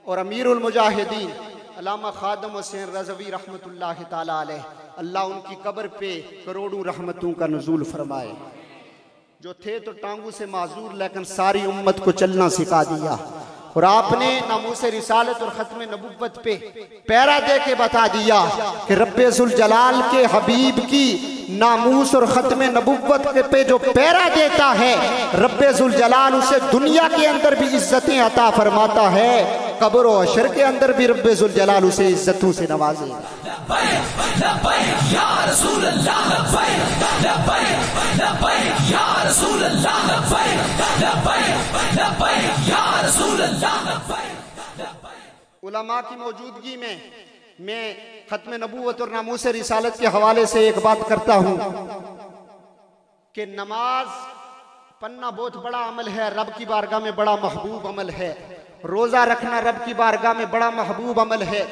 اور امیر المجاہدین علامہ خادم حسین رضوی رحمت اللہ تعالیٰ علیہ، اللہ ان کی قبر پہ کروڑوں رحمتوں کا نزول فرمائے۔ جو تھے تو ٹانگوں سے معذور لیکن ساری امت کو چلنا سکھا دیا، اور آپ نے ناموس رسالت اور ختم نبوت پہ پیرا دے کے بتا دیا کہ رب ذوالجلال کے حبیب کی ناموس اور ختم نبوت پہ جو پیرا دیتا ہے رب ذوالجلال اسے دنیا کے اندر بھی عزتیں عطا فرماتا ہے، قبر و حشر کے اندر بھی رب ذوالجلال اسے عزتوں سے نوازے۔ لبیک لبیک یا رسول اللہ، لبیک لبیک لبیک یا رسول اللہ، لبیک لبیک لبیک یا رسول اللہ، لبیک۔ علماء کی موجودگی میں ختم نبوت اور ناموس رسالت کے حوالے سے ایک بات کرتا ہوں کہ نماز پڑھنا بہت بڑا عمل ہے، رب کی بارگاہ میں بڑا محبوب عمل ہے۔ روزہ رکھنا رب کی بارگاہ میں بڑا محبوب عمل ہے۔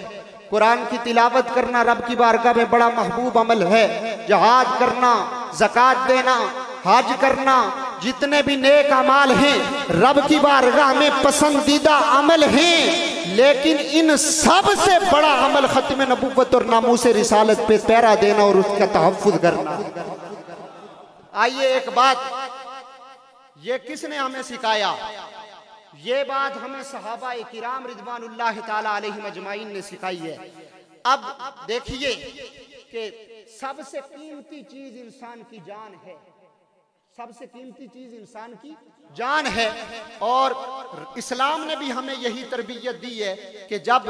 قرآن کی تلاوت کرنا رب کی بارگاہ میں بڑا محبوب عمل ہے۔ جہاد کرنا، زکوٰۃ دینا، حج کرنا، جتنے بھی نیک اعمال ہیں رب کی بارگاہ میں پسندیدہ عمل ہیں، لیکن ان سب سے بڑا عمل ختم نبوت اور ناموس رسالت پہ پیرا دینا اور اس کا تحفظ کرنا۔ آئیے ایک بات یہ کس نے ہمیں سکھایا؟ یہ بات ہمیں صحابہ کرام رضوان اللہ تعالی علیہم اجمعین نے سکھائی ہے۔ اب دیکھیے کہ سب سے قیمتی چیز انسان کی جان ہے، سب سے قیمتی چیز انسان کی جان ہے، اور اسلام نے بھی ہمیں یہی تربیت دی ہے کہ جب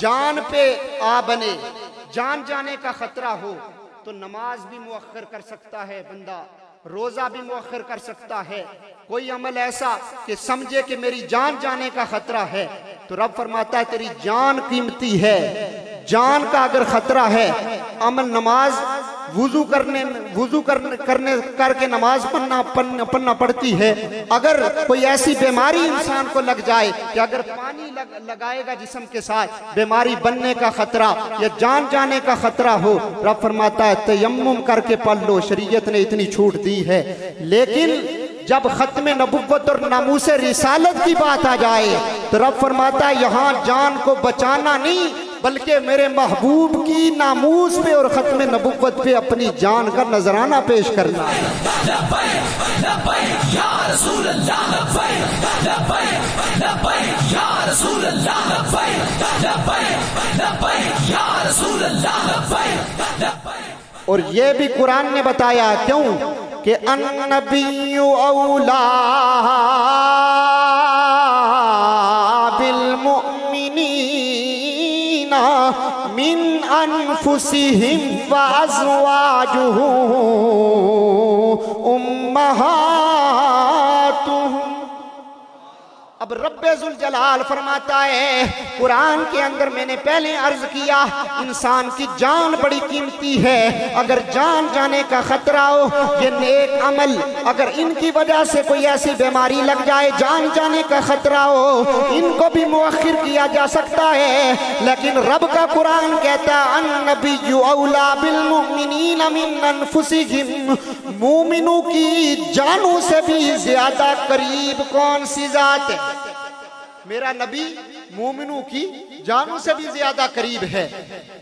جان پہ آ بنے، جان جانے کا خطرہ ہو تو نماز بھی مؤخر کر سکتا ہے بندہ، روزہ بھی مؤخر کر سکتا ہے، کوئی عمل ایسا کہ سمجھے کہ میری جان جانے کا خطرہ ہے تو رب فرماتا ہے تیری جان قیمتی ہے، جان کا اگر خطرہ ہے عمل نماز وضو کر کے نماز پڑھنا پڑتی ہے۔ اگر کوئی ایسی بیماری انسان کو لگ جائے کہ اگر پانی لگائے گا جسم کے ساتھ بیماری بننے کا خطرہ یا جان جانے کا خطرہ ہو، رب فرماتا ہے تیمم کر کے پڑھ لو، شریعت نے اتنی چھوٹ دی ہے۔ لیکن جب ختم نبوت اور ناموس رسالت کی بات آ جائے تو رب فرماتا ہے یہاں جان کو بچانا نہیں بلکہ میرے محبوب کی ناموس پہ اور ختم نبوت پہ اپنی جان کا نذرانہ پیش کرنا ہے۔ لبیک لبیک یا رسول اللہ، لبیک لبیک لبیک یا رسول اللہ، لبیک لبیک لبیک یا رسول اللہ، لبیک لبیک۔ اور یہ بھی قرآن نے بتایا، کیوں کہ النبی اولا بالمؤمنین من انفسہم وازواجہ امہاتہم۔ اب رب ذوالجلال فرماتا ہے قرآن کے اندر میں نے پہلے عرض کیا انسان کی جان بڑی قیمتی ہے، اگر جان جانے کا خطرہ ہو، یہ نیک عمل اگر ان کی وجہ سے کوئی ایسی بیماری لگ جائے جان جانے کا خطرہ ہو، ان کو بھی مؤخر کیا جا سکتا ہے۔ لیکن رب کا قرآن کہتا ہے النبی اولا بالمؤمنین من انفسہم، مومنوں کی جانوں سے بھی زیادہ قریب کون سی ذات ہے؟ میرا نبی مومنوں کی جانوں سے بھی زیادہ قریب ہے۔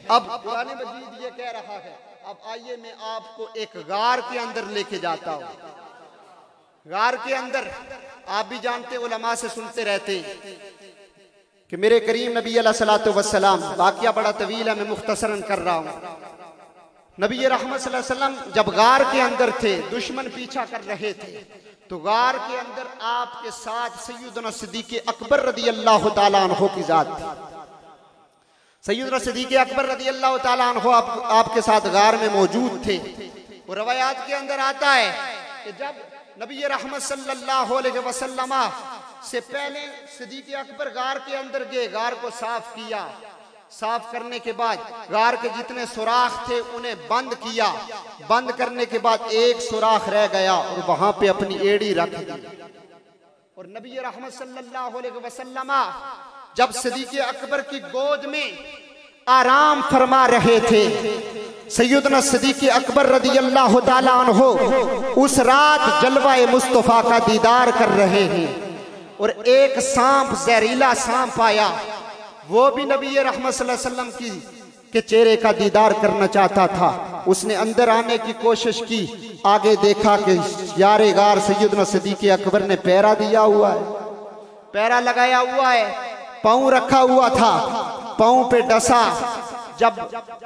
اب قرآن مجید یہ کہہ رہا ہے، اب آئیے میں آپ کو ایک غار کے اندر لے کے جاتا ہوں۔ غار کے اندر آپ بھی جانتے علماء سے سنتے رہتے کہ میرے کریم نبی علیہ الصلوۃ والسلام، واقعہ بڑا طویل ہے میں مختصراً کر رہا ہوں۔ نبی رحمت صلی اللہ علیہ وسلم جب غار کے اندر تھے، دشمن پیچھا کر رہے تھے، تو غار کے اندر آپ کے ساتھ سیدنا صدیق اکبر رضی اللہ تعالیٰ عنہ کی ذات تھی۔ سیدنا صدیق اکبر رضی اللہ تعالیٰ عنہ آپ کے ساتھ غار میں موجود تھے۔ وہ روایات کے اندر آتا ہے کہ جب نبی رحمت صلی اللہ علیہ وسلم سے پہلے صدیق اکبر غار کے اندر گئے، غار کو صاف کیا، صاف کرنے کے بعد غار کے جتنے سوراخ تھے انہیں بند کیا، بند کرنے کے بعد ایک سوراخ رہ گیا اور وہاں پہ اپنی ایڑی رکھ دی، اور نبی رحمت صلی اللہ علیہ وسلم جب صدیق اکبر کی گود میں آرام فرما رہے تھے، سیدنا صدیق اکبر رضی اللہ تعالیٰ عنہ اس رات جلوہ مصطفیٰ کا دیدار کر رہے ہیں، اور ایک سانپ، زہریلا سانپ آیا، وہ بھی نبی رحمت صلی اللہ علیہ وسلم کے چہرے کا دیدار کرنا چاہتا تھا۔ اس نے اندر آنے کی کوشش کی، آگے دیکھا کہ یار غار سیدنا صدیق اکبر نے پیرا دیا ہوا ہے، پیرا لگایا ہوا ہے، پاؤں رکھا ہوا تھا، پاؤں پہ ڈسا، جب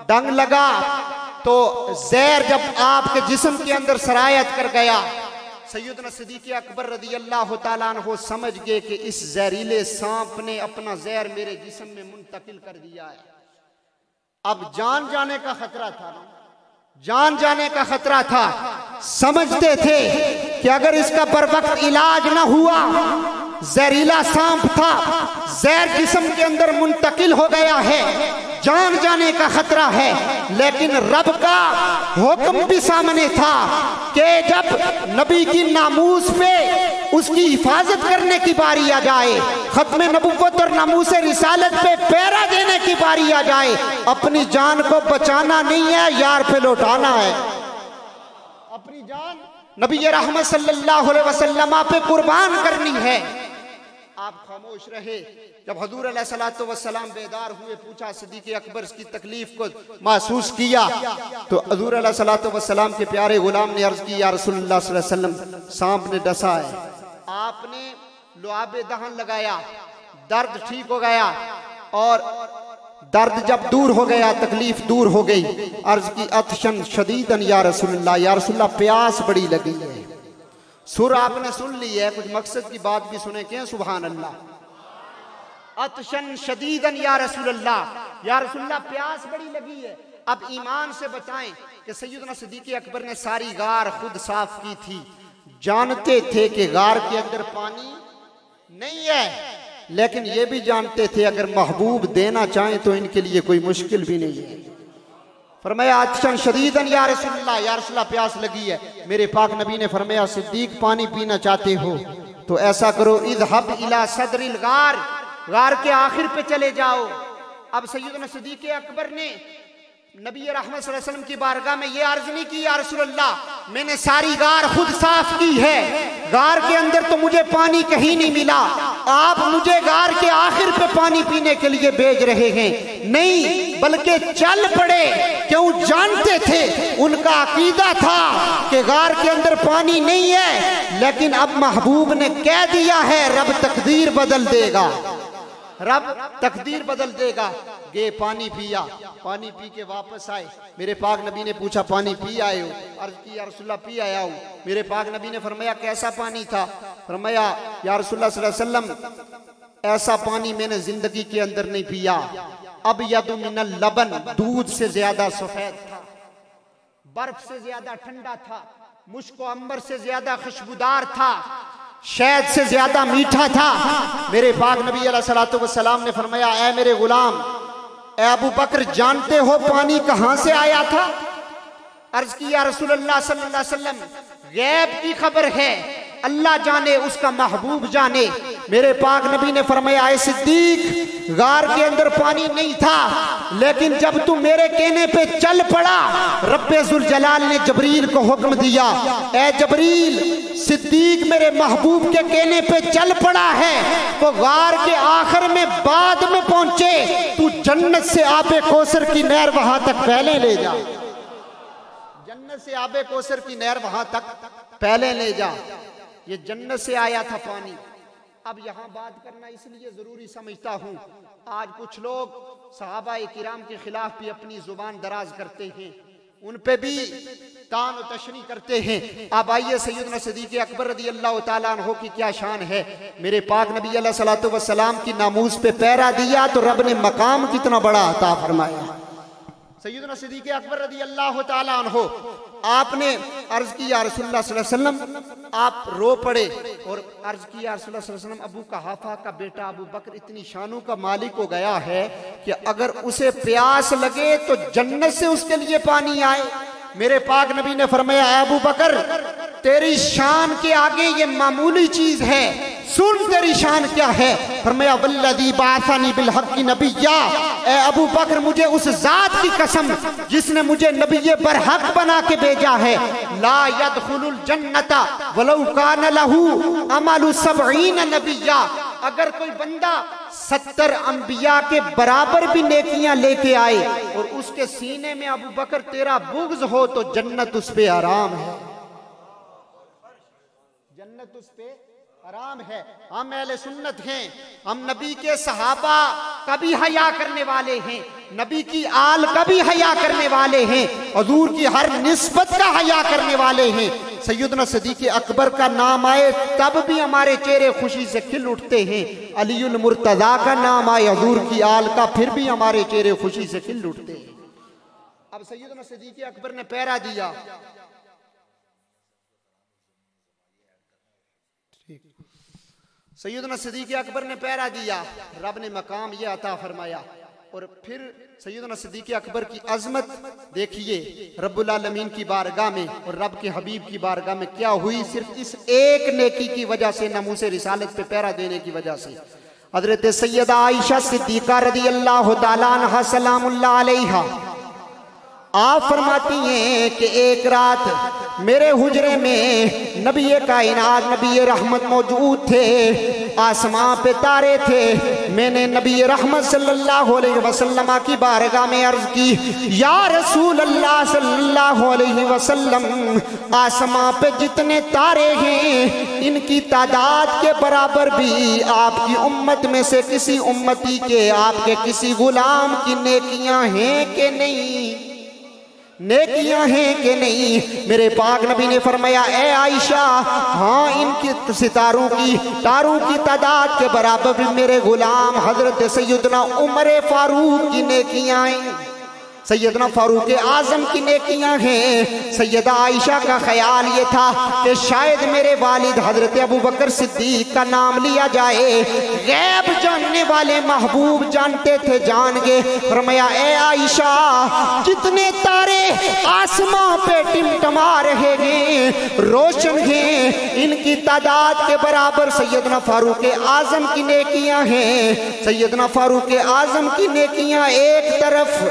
ڈنگ لگا تو زہر جب آپ کے جسم کے اندر سرایت کر گیا، سیدنا صدیق اکبر رضی اللہ تعالیٰ عنہ سمجھ گئے کہ اس زہریلے سانپ نے اپنا زہر میرے جسم میں منتقل کر دیا ہے۔ اب جان جانے کا خطرہ تھا، جان جانے کا خطرہ تھا، سمجھتے تھے کہ اگر اس کا پر وقت علاج نہ ہوا، زہریلا سانپ تھا، زہر جسم کے اندر منتقل ہو گیا ہے، جان جانے کا خطرہ ہے، لیکن رب کا حکم بھی سامنے تھا کہ جب نبی کی ناموس پہ اس کی حفاظت کرنے کی باری آ جائے، ختم نبوت اور ناموس رسالت پہ پیرا دینے کی باری آ جائے، اپنی جان کو بچانا نہیں ہے، یار پہ لوٹانا ہے، اپنی جان نبی رحمت صلی اللہ علیہ وسلم پہ قربان کرنی ہے۔ آپ خاموش رہے، جب حضور علیہ الصلوۃ والسلام بیدار ہوئے، پوچھا صدیق اکبر اس کی تکلیف کو محسوس کیا، تو حضور علیہ الصلوۃ والسلام کے پیارے غلام نے عرض کی یا رسول اللہ صلی اللہ علیہ وسلم سانپ نے ڈسا ہے، آپ نے لعاب دہن لگایا، درد ٹھیک ہو گیا، اور درد جب دور ہو گیا تکلیف دور ہو گئی، عرض کی عطشن شدیدن یا رسول اللہ، یا رسول اللہ پیاس بڑی لگی ہے۔ سر آپ نے سن لی ہے، کچھ مقصد کی بات بھی سنیں کہ سبحان اللہ۔ عطشن شدیدن یا رسول اللہ، یا رسول اللہ پیاس بڑی لگی ہے۔ اب ایمان سے بتائیں کہ سیدنا صدیق اکبر نے ساری غار خود صاف کی تھی، جانتے تھے کہ غار کے اندر پانی نہیں ہے، لیکن یہ بھی جانتے تھے اگر محبوب دینا چاہیں تو ان کے لیے کوئی مشکل بھی نہیں ہے۔ فرمایا عطشن شدیدن یا رسول اللہ، یا رسول اللہ پیاس لگی ہے۔ میرے پاک نبی نے فرمایا صدیق پانی پینا چاہتے ہو تو ایسا کرو، اذهب الى صدر الغار، غار کے آخر پہ چلے جاؤ۔ اب سیدنا صدیق اکبر نے نبی رحمت صلی اللہ علیہ وسلم کی بارگاہ میں یہ عرض نہیں کی، یا رسول اللہ میں نے ساری غار خود صاف کی ہے، غار کے اندر تو مجھے پانی کہیں نہیں ملا، آپ مجھے غار کے آخر پہ پانی پینے کے لیے بھیج رہے ہیں۔ نہیں، بلکہ چل پڑے، کیوں جانتے تھے، ان کا عقیدہ تھا کہ غار کے اندر پانی نہیں ہے، لیکن اب محبوب نے کہہ دیا ہے رب تقدیر بدل دے گا، رب تقدیر بدل دے گا۔ گئے پانی پیا، پانی پی کے واپس آئے۔ میرے پاک نبی نے پوچھا پانی پی آئے ہو؟ عرض کی یا رسول اللہ پی آیا ہوں۔ میرے پاک نبی نے فرمایا کیسا پانی تھا؟ فرمایا یا رسول اللہ صلی اللہ علیہ وسلم ایسا پانی میں نے زندگی کے اندر نہیں پیا، ابیض من اللبن، دودھ سے زیادہ سفید تھا، برف سے زیادہ ٹھنڈا تھا، مشک و عنبر سے زیادہ خوشبودار تھا، شہد سے زیادہ میٹھا تھا۔ میرے پاک نبی علیہ الصلوۃ والسلام نے فرمایا اے میرے غلام، اے ابو بکر جانتے ہو پانی کہاں سے آیا تھا؟ عرض کی یا رسول اللہ صلی اللہ علیہ وسلم غیب کی خبر ہے، اللہ جانے، اس کا محبوب جانے۔ میرے پاک نبی نے فرمایا اے صدیق غار کے اندر پانی نہیں تھا، لیکن جب تو میرے کہنے پہ چل پڑا، رب ذوالجلال نے جبریل کو حکم دیا اے جبریل صدیق میرے محبوب کے کہنے پہ چل پڑا ہے، وہ غار کے آخر میں بعد میں پہنچے، تو جنت سے آب کوثر کی نہر وہاں تک پہلے لے جا، جنت سے آب کوثر کی نہر وہاں تک پہلے لے جا۔ یہ جنت سے آیا تھا پانی۔ اب یہاں بات کرنا اس لیے ضروری سمجھتا ہوں، آج کچھ لوگ صحابہ کرام کے خلاف بھی اپنی زبان دراز کرتے ہیں، ان پہ بھی تان و تشنیع کرتے ہیں۔ اب آئیے سیدنا صدیق اکبر رضی اللہ تعالیٰ عنہ کی کیا شان ہے۔ میرے پاک نبی علیہ الصلوۃ والسلام کی ناموس پہ پیرا دیا تو رب نے مقام کتنا بڑا عطا فرمایا۔ سیدنا صدیق اکبر رضی اللہ تعالیٰ عنہ، آپ نے عرض کی یا رسول اللہ صلی اللہ علیہ وسلم، آپ رو پڑے اور عرض کی یا رسول اللہ صلی اللہ علیہ وسلم ابو قحافہ کا بیٹا ابو بکر اتنی شانوں کا مالک ہو گیا ہے کہ اگر اسے پیاس لگے تو جنت سے اس کے لیے پانی آئے۔ میرے پاک نبی نے فرمایا اے ابو بکر تیری شان کے آگے یہ معمولی چیز ہے، سن تیری شان کیا ہے۔ فرمایا والذی بعثنی بالحق نبیا، اے ابو بکر مجھے اس ذات کی قسم جس نے مجھے نبی برحق بنا کے بھیجا ہے، لا يدخل الجنت ولو کان لہ عمل 70 نبیا، اگر کوئی بندہ 70 انبیاء کے برابر بھی نیکیاں لے کے آئے اور اس کے سینے میں ابو بکر تیرا بغض ہو تو جنت اس پہ حرام ہے، جنت اس پہ حرام ہے۔ ہم اہل سنت ہیں، ہم نبی کے صحابہ کا بھی حیا کرنے والے ہیں، نبی کی آل کا بھی حیا کرنے والے ہیں، حضور کی ہر نسبت کا حیا کرنے والے ہیں۔ سیدنا صدیق اکبر کا نام آئے تب بھی ہمارے چہرے خوشی سے کھل اٹھتے ہیں، علی المرتضیٰ کا نام آئے حضور کی آل کا پھر بھی ہمارے چہرے خوشی سے کھل اٹھتے ہیں۔ اب سیدنا صدیق اکبر نے پیرا دیا، سیدنا صدیق اکبر نے پیرا دیا، رب نے مقام یہ عطا فرمایا۔ اور پھر سیدنا صدیق اکبر کی عظمت دیکھیے رب العالمین کی بارگاہ میں اور رب کے حبیب کی بارگاہ میں کیا ہوئی، صرف اس ایک نیکی کی وجہ سے، ناموس رسالت پہ پیرا دینے کی وجہ سے۔ حضرت سیدہ عائشہ صدیقہ رضی اللہ تعالیٰ عنہ سلام اللہ علیہا آپ فرماتی ہیں کہ ایک رات میرے حجرے میں نبی کائنات نبی رحمت موجود تھے، آسمان پہ تارے تھے۔ میں نے نبی رحمت صلی اللہ علیہ وسلم کی بارگاہ میں عرض کی یا رسول اللہ صلی اللہ علیہ وسلم، آسمان پہ جتنے تارے ہیں ان کی تعداد کے برابر بھی آپ کی امت میں سے کسی امتی کے، آپ کے کسی غلام کی نیکیاں ہیں کہ نہیں؟ نیکیاں ہیں کہ نہیں؟ میرے پاک نبی نے فرمایا اے عائشہ، ہاں ان کی ستاروں کی تاروں کی تعداد کے برابر بھی میرے غلام حضرت سیدنا عمر فاروق کی نیکیاں ہیں، سیدنا فاروق اعظم کی نیکیاں ہیں۔ سیدہ عائشہ کا خیال یہ تھا کہ شاید میرے والد حضرت ابو بکر صدیق کا نام لیا جائے، غیب جاننے والے محبوب جانتے تھے، جان گے۔ فرمایا اے عائشہ، جتنے تارے آسمان پہ ٹمٹما رہے ہیں، روشن ہیں، ان کی تعداد کے برابر سیدنا فاروق اعظم کی نیکیاں ہیں۔ سیدنا فاروق اعظم کی نیکیاں ایک طرف،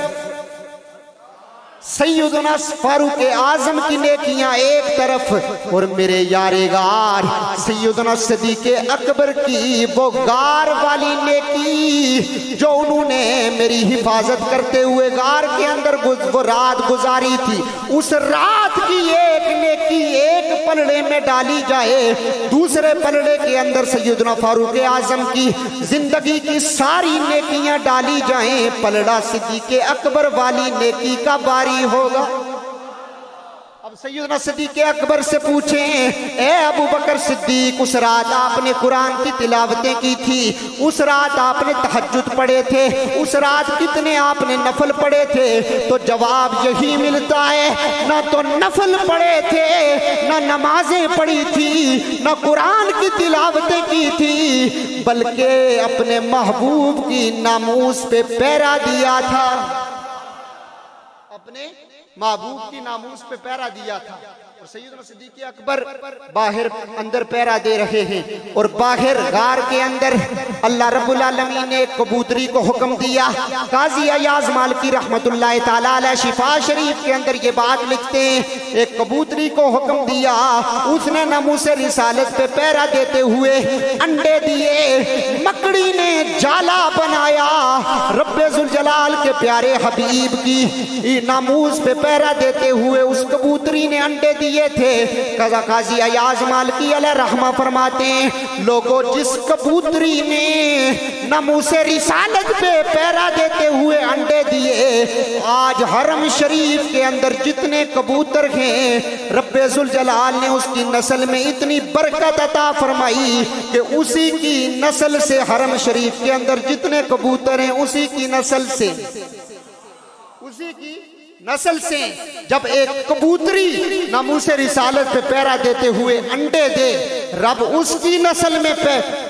سیدنا فاروق اعظم کی نیکیاں ایک طرف، اور میرے یار غار سیدنا صدیق اکبر کی وہ غار والی نیکی جو انہوں نے میری حفاظت کرتے ہوئے غار کے اندر وہ رات گزاری تھی، اس رات کی ایک نیکی ایک پلڑے میں ڈالی جائے، دوسرے پلڑے کے اندر سیدنا فاروق اعظم کی زندگی کی ساری نیکیاں ڈالی جائیں، پلڑا صدیق اکبر والی نیکی کا باری ہوگا۔ اب سیدنا صدیق اکبر سے پوچھیں اے ابو بکر صدیق، اس رات آپ نے قرآن کی تلاوتیں کی تھی، اس رات آپ نے تہجد پڑھے تھے، اس رات کتنے آپ نے نفل پڑھے تھے؟ تو جواب یہی ملتا ہے، نہ تو نفل پڑھے تھے، نہ نمازیں پڑھی تھی، نہ قرآن کی تلاوتیں کی تھی، بلکہ اپنے محبوب کی ناموس پہ پہرا دیا تھا، اپنے محبوب کی ناموس پہ پہرا دیا تھا۔ اور سیدنا صدیق اکبر باہر اندر پہرا دے رہے ہیں، اور باہر غار کے اندر اللہ رب العالمین نے ایک کبوتری کو حکم دیا۔ قاضی ایاز مالکی رحمت اللہ تعالیٰ علیہ شفا شریف کے اندر یہ بات لکھتے ہیں، ایک کبوتری کو حکم دیا، اس نے ناموس رسالت پہ پہرا دیتے ہوئے انڈے دیے، مکڑی نے جالا بنایا، رب ذوالجلال کے پیارے حبیب کی ناموس پہ پہرا دیتے ہوئے اس کبوتری نے انڈے دیے تھے۔ قاضی ایاز مالکی علیہ رحمہ فرماتے ہیں، لوگوں جس کبوتری نے ناموس رسالت پہ پہرا دیتے ہوئے انڈے دیے، آج حرم شریف کے اندر جتنے کبوتر ہیں، رب ذوالجلال نے اس کی نسل میں اتنی برکت عطا فرمائی کہ اسی کی نسل سے حرم شریف کے اندر جتنے کبوتر ہیں اسی کی نسل سے، اسی کی نسل سے جب ایک کبوتری ناموس رسالت پہ پہرا دیتے ہوئے انڈے دے، رب اس کی نسل میں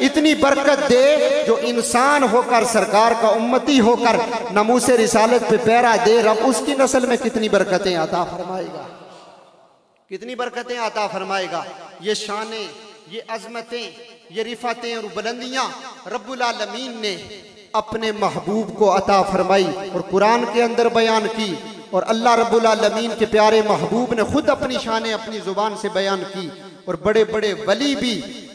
اتنی برکت دے، جو انسان ہو کر سرکار کا امتی ہو کر ناموس رسالت پہ پہرا دے، رب اس کی نسل میں کتنی برکتیں عطا فرمائے گا، کتنی برکتیں عطا فرمائے گا۔ یہ شانیں، یہ عظمتیں، یہ رفعتیں اور بلندیاں رب العالمین نے اپنے محبوب کو عطا فرمائی اور قرآن کے اندر بیان کی، اور اللہ رب العالمین کے پیارے محبوب نے خود اپنی شانیں اپنی زبان سے بیان کی، اور بڑے بڑے ولی بھی۔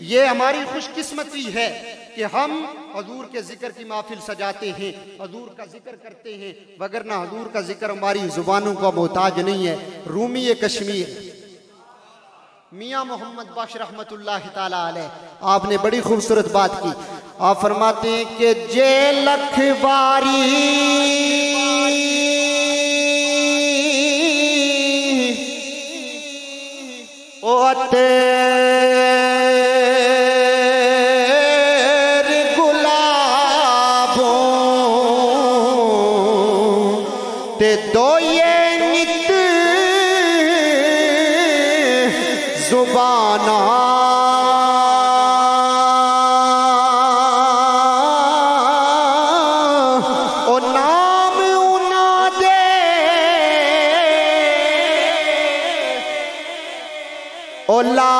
یہ ہماری خوش قسمتی ہے کہ ہم حضور کے ذکر کی محفل سجاتے ہیں، حضور کا ذکر کرتے ہیں، وگرنہ حضور کا ذکر ہماری زبانوں کا محتاج نہیں ہے۔ رومی کشمیر میاں محمد بخش رحمت اللہ تعالیٰ علیہ، آپ نے بڑی خوبصورت بات کی۔ آپ فرماتے ہیں کہ جے لکھ باری او تیر گلابوں تے دوئے نت زبانہ او نام انا دے او لائق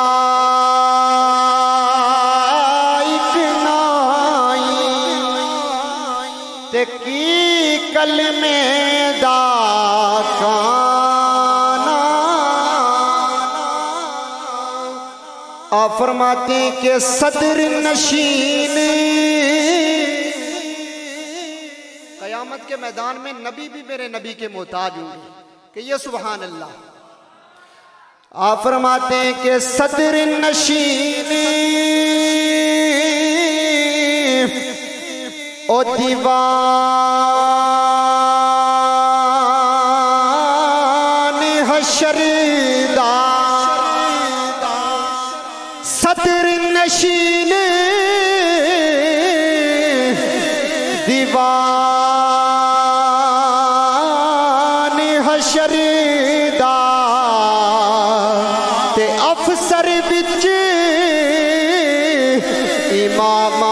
نائی تے کی کلمے دا کانا۔ آپ فرماتے ہیں کہ صدر نشین، قیامت کے میدان میں نبی بھی میرے نبی کے محتاج ہوں گے کہ یہ سبحان اللہ۔ آپ فرماتے ہیں کہ صدر نشین او دیوان حشر دا، صدر نشین دیوان حشر دا، تے افسر بچ امام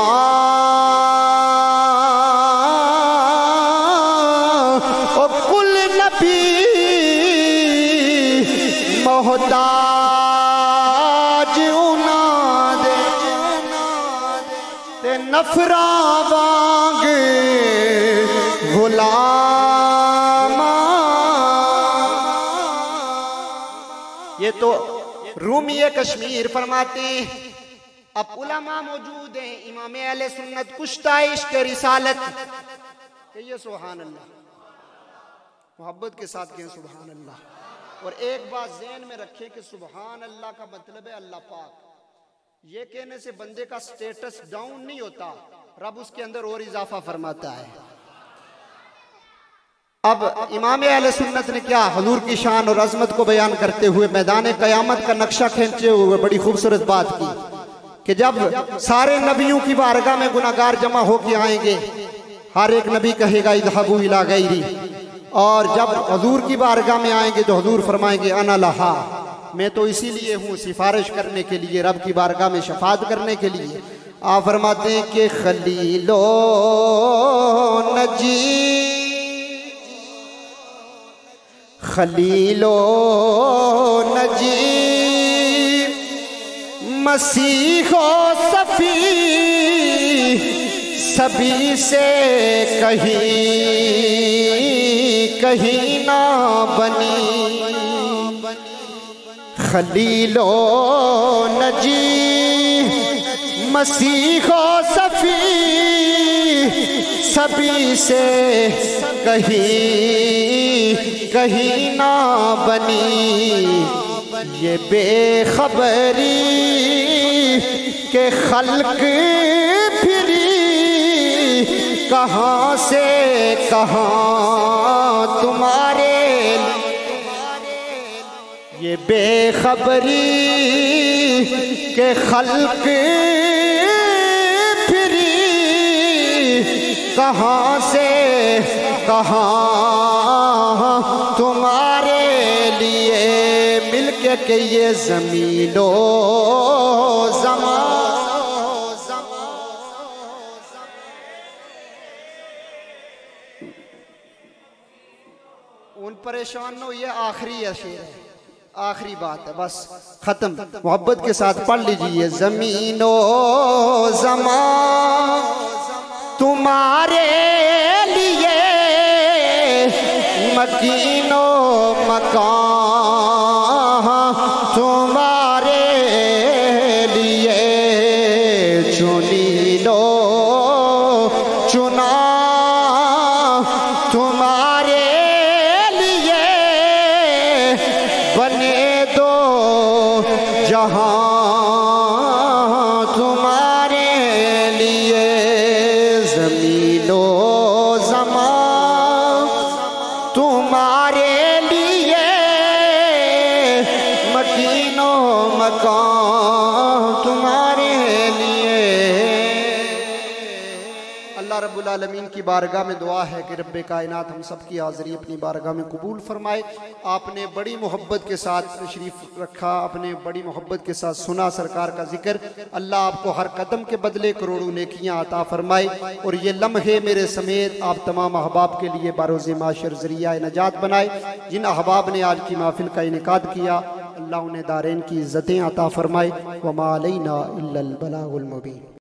او کل نبی محتاج انہاں دے، تے نفراں وانگ غلام۔ یہ تو رومی کشمیر فرماتے ہیں۔ اب علماء موجود ہیں، امام اہل سنت کشتہ عشق رسالت، کہ یہ سبحان اللہ، محبت کے ساتھ کہیں سبحان اللہ۔ اور ایک بات ذہن میں رکھیں کہ سبحان اللہ کا مطلب ہے اللہ پاک۔ یہ کہنے سے بندے کا سٹیٹس ڈاؤن نہیں ہوتا، رب اس کے اندر اور اضافہ فرماتا ہے۔ اب امام اہل سنت نے کیا حضور کی شان اور عظمت کو بیان کرتے ہوئے میدان قیامت کا نقشہ کھینچے ہوئے بڑی خوبصورت بات کی کہ جب سارے نبیوں کی بارگاہ میں گناہگار جمع ہو کے آئیں گے، ہر ایک نبی کہے گا اذهبوا الی غیری، اور جب حضور کی بارگاہ میں آئیں گے تو حضور فرمائیں گے انا لہا، میں تو اسی لیے ہوں، سفارش کرنے کے لیے، رب کی بارگاہ میں شفاعت کرنے کے لیے۔ آپ فرماتے ہیں کہ خلیل و نجی، خلیل و نجی، مسیح و صفی، سبھی سے کہیں نہ بنی، خلیل و نجی، مسیح و صفی، سبھی سے کہیں نہ بنی۔ یہ بے خبری کہ خلق پھری کہاں سے کہاں تمہارے، یہ بے خبری کہ خلق پھری کہاں سے کہاں تمہارے لیے، مل کے کہ یہ زمین و زمان۔ ان پریشان نہ ہو، یہ آخری شعر ہے، آخری بات ہے، بس ختم۔ محبت کے ساتھ پڑھ لیجئے، زمین و زمان تمہارے لیے، مکین و مکان تمہارے لیے، چنی لو چنا تمہارے لیے، بنے دو جہاں تمہارے لیے، زمین و زمان تمہارے لیے، مکین و مکان تمہارے لیے۔ اللہ رب العالمین کی بارگاہ میں دعا ہے کہ رب کائنات ہم سب کی حاضری اپنی بارگاہ میں قبول فرمائے۔ آپ نے بڑی محبت کے ساتھ تشریف رکھا، آپ نے بڑی محبت کے ساتھ سنا سرکار کا ذکر۔ اللہ آپ کو ہر قدم کے بدلے کروڑوں نیکیاں عطا فرمائے، اور یہ لمحے میرے سمیت آپ تمام احباب کے لیے بروز معاشر ذریعہ نجات بنائے۔ جن احباب نے آج کی محفل کا انعقاد کیا، اللہ انہیں دارین کی عزتیں عطا فرمائے۔ وما علینا الا البلاغ المبین۔